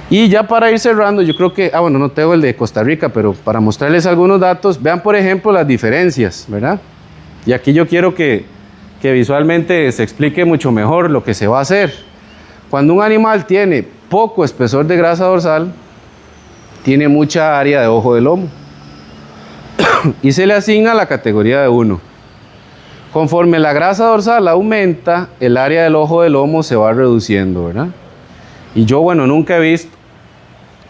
Y ya para ir cerrando, yo creo que, bueno, no tengo el de Costa Rica, pero para mostrarles algunos datos, vean por ejemplo las diferencias, ¿verdad? Y aquí yo quiero que visualmente se explique mucho mejor lo que se va a hacer. Cuando un animal tiene poco espesor de grasa dorsal, tiene mucha área de ojo de lomo y se le asigna la categoría de 1. Conforme la grasa dorsal aumenta, el área del ojo de lomo se va reduciendo, ¿verdad? Y yo, bueno, nunca he visto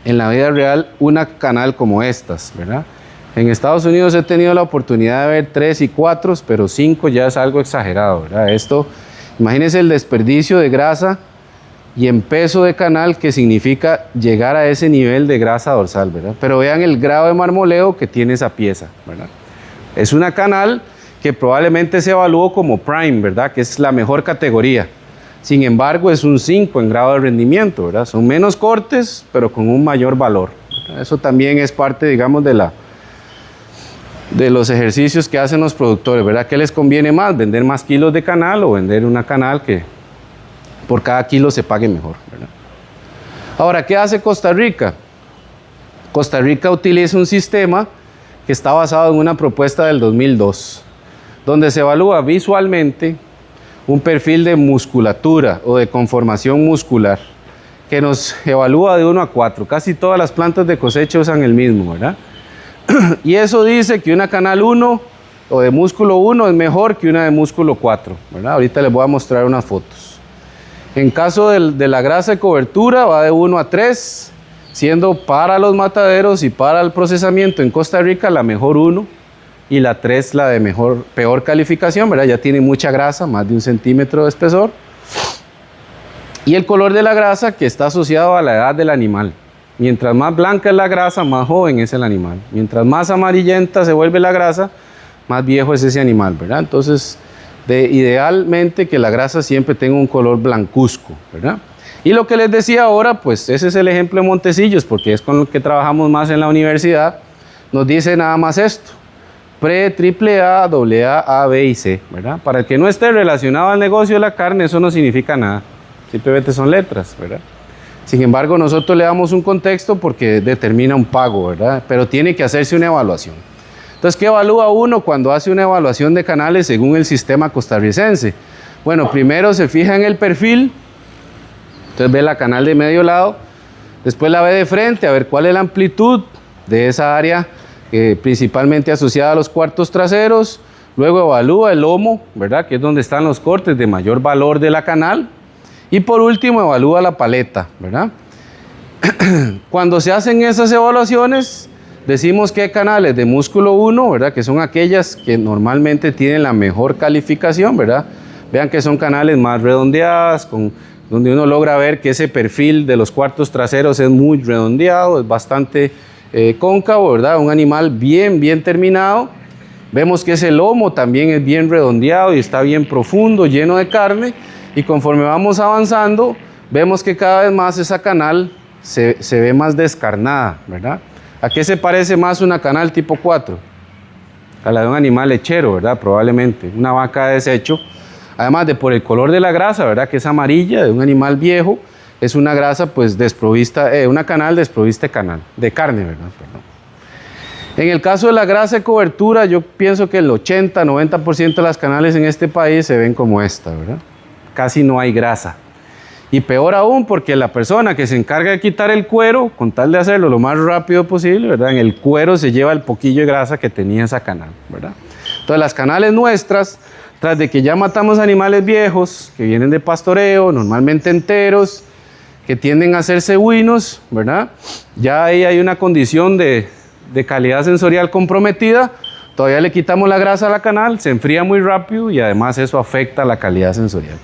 en la vida real una canal como estas, ¿verdad? En Estados Unidos he tenido la oportunidad de ver 3 y 4, pero 5 ya es algo exagerado, ¿verdad? Esto, imagínense el desperdicio de grasa y en peso de canal que significa llegar a ese nivel de grasa dorsal, ¿verdad? Pero vean el grado de marmoleo que tiene esa pieza, ¿verdad? Es una canal que probablemente se evaluó como prime, ¿verdad? Que es la mejor categoría. Sin embargo, es un 5 en grado de rendimiento, ¿verdad? Son menos cortes, pero con un mayor valor, ¿verdad? Eso también es parte, digamos, de los ejercicios que hacen los productores, ¿verdad? ¿Qué les conviene más? ¿Vender más kilos de canal o vender una canal que por cada kilo se pague mejor, ¿verdad? Ahora, ¿qué hace Costa Rica? Costa Rica utiliza un sistema que está basado en una propuesta del 2002, donde se evalúa visualmente un perfil de musculatura o de conformación muscular que nos evalúa de 1 a 4. Casi todas las plantas de cosecha usan el mismo, ¿verdad? Y eso dice que una canal 1 o de músculo 1 es mejor que una de músculo 4, ¿verdad? Ahorita les voy a mostrar unas fotos. En caso de la grasa de cobertura va de 1 a 3, siendo para los mataderos y para el procesamiento en Costa Rica la mejor 1 y la 3 la de peor calificación, ¿verdad? Ya tiene mucha grasa, más de 1 centímetro de espesor. Y el color de la grasa, que está asociado a la edad del animal. Mientras más blanca es la grasa, más joven es el animal. Mientras más amarillenta se vuelve la grasa, más viejo es ese animal, ¿verdad? Entonces, idealmente que la grasa siempre tenga un color blancuzco, ¿verdad? Y lo que les decía ahora, pues ese es el ejemplo de Montecillos, porque es con lo que trabajamos más en la universidad. Nos dice nada más esto: pre, triple A, AA, A, B y C, ¿verdad? Para el que no esté relacionado al negocio de la carne, eso no significa nada. Simplemente son letras, ¿verdad? Sin embargo, nosotros le damos un contexto porque determina un pago, ¿verdad? Pero tiene que hacerse una evaluación. Entonces, ¿qué evalúa uno cuando hace una evaluación de canales según el sistema costarricense? Bueno, primero se fija en el perfil, entonces ve la canal de medio lado, después la ve de frente a ver cuál es la amplitud de esa área principalmente asociada a los cuartos traseros, luego evalúa el lomo, ¿verdad? Que es donde están los cortes de mayor valor de la canal, y por último evalúa la paleta, ¿verdad? Cuando se hacen esas evaluaciones, decimos que hay canales de músculo 1, ¿verdad? Que son aquellas que normalmente tienen la mejor calificación, ¿verdad? Vean que son canales más redondeadas, donde uno logra ver que ese perfil de los cuartos traseros es muy redondeado, es bastante cóncavo, ¿verdad? Un animal bien terminado. Vemos que ese lomo también es bien redondeado y está bien profundo, lleno de carne. Y conforme vamos avanzando, vemos que cada vez más esa canal se ve más descarnada, ¿verdad? ¿A qué se parece más una canal tipo 4? A la de un animal lechero, ¿verdad? Probablemente, una vaca de desecho. Además de por el color de la grasa, ¿verdad? Que es amarilla, de un animal viejo, es una grasa pues desprovista, una canal desprovista de carne, ¿verdad? Perdón. En el caso de la grasa de cobertura, yo pienso que el 80-90% de las canales en este país se ven como esta, ¿verdad? Casi no hay grasa. Y peor aún, porque la persona que se encarga de quitar el cuero, con tal de hacerlo lo más rápido posible, ¿verdad? En el cuero se lleva el poquillo de grasa que tenía esa canal, ¿verdad? Entonces las canales nuestras, tras de que ya matamos animales viejos, que vienen de pastoreo, normalmente enteros, que tienden a ser cebuinos, ¿verdad? Ya ahí hay una condición de calidad sensorial comprometida. Todavía le quitamos la grasa a la canal, se enfría muy rápido y además eso afecta la calidad sensorial.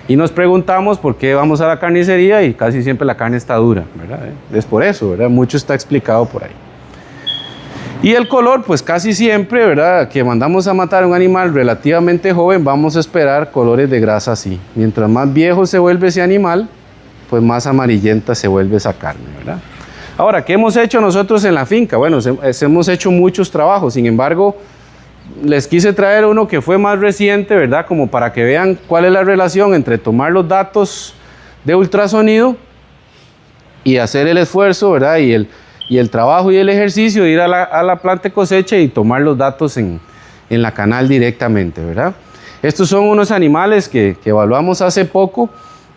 Y nos preguntamos por qué vamos a la carnicería y casi siempre la carne está dura, ¿verdad? Es por eso, ¿verdad? Mucho está explicado por ahí. Y el color, pues casi siempre, ¿verdad? Que mandamos a matar a un animal relativamente joven, vamos a esperar colores de grasa así. Mientras más viejo se vuelve ese animal, pues más amarillenta se vuelve esa carne, ¿verdad? Ahora, ¿qué hemos hecho nosotros en la finca? Bueno, hemos hecho muchos trabajos, sin embargo, les quise traer uno que fue más reciente, ¿verdad? Como para que vean cuál es la relación entre tomar los datos de ultrasonido y hacer el esfuerzo, ¿verdad? Y el trabajo y el ejercicio de ir a la planta de cosecha y tomar los datos en la canal directamente, ¿verdad? Estos son unos animales que evaluamos hace poco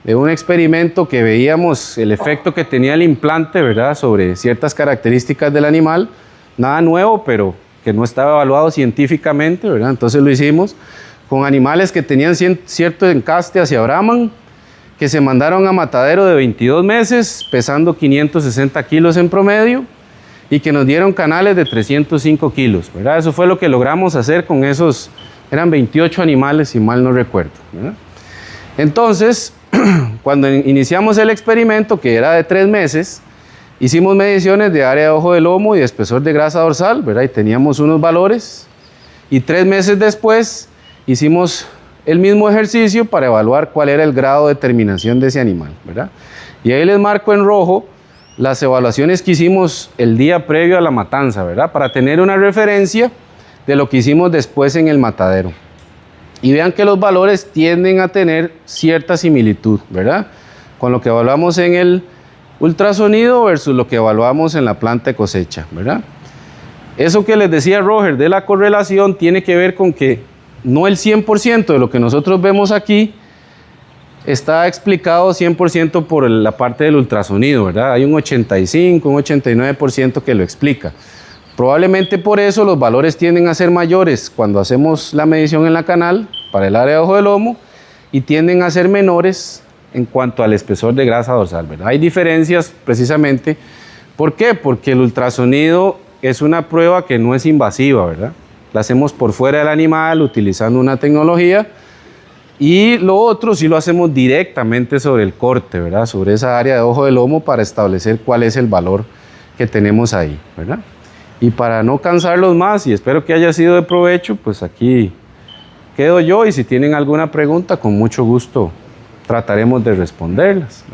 de un experimento que veíamos el efecto que tenía el implante, ¿verdad? Sobre ciertas características del animal, nada nuevo, pero que no estaba evaluado científicamente, ¿verdad? Entonces lo hicimos con animales que tenían cierto encaste hacia Brahman, que se mandaron a matadero de 22 meses, pesando 560 kilos en promedio, y que nos dieron canales de 305 kilos, ¿verdad? Eso fue lo que logramos hacer con esos, eran 28 animales, si mal no recuerdo, ¿verdad? Entonces, cuando iniciamos el experimento, que era de 3 meses, hicimos mediciones de área de ojo de lomo y de espesor de grasa dorsal, ¿verdad? Y teníamos unos valores. Y 3 meses después hicimos el mismo ejercicio para evaluar cuál era el grado de terminación de ese animal, ¿verdad? Y ahí les marco en rojo las evaluaciones que hicimos el día previo a la matanza, ¿verdad? Para tener una referencia de lo que hicimos después en el matadero. Y vean que los valores tienden a tener cierta similitud, ¿verdad? Con lo que evaluamos en el ultrasonido versus lo que evaluamos en la planta de cosecha, ¿verdad? Eso que les decía Roger de la correlación tiene que ver con que no el 100% de lo que nosotros vemos aquí está explicado 100% por la parte del ultrasonido, ¿verdad? Hay un 85, un 89% que lo explica. Probablemente por eso los valores tienden a ser mayores cuando hacemos la medición en la canal para el área de ojo de lomo y tienden a ser menores en cuanto al espesor de grasa dorsal, ¿verdad? Hay diferencias precisamente. ¿Por qué? Porque el ultrasonido es una prueba que no es invasiva, ¿verdad? La hacemos por fuera del animal utilizando una tecnología Y lo otro sí lo hacemos directamente sobre el corte, ¿verdad? Sobre esa área de ojo de lomo para establecer cuál es el valor que tenemos ahí, ¿verdad? Y para no cansarlos más, y espero que haya sido de provecho, pues aquí quedo yo y si tienen alguna pregunta, con mucho gusto trataremos de responderlas.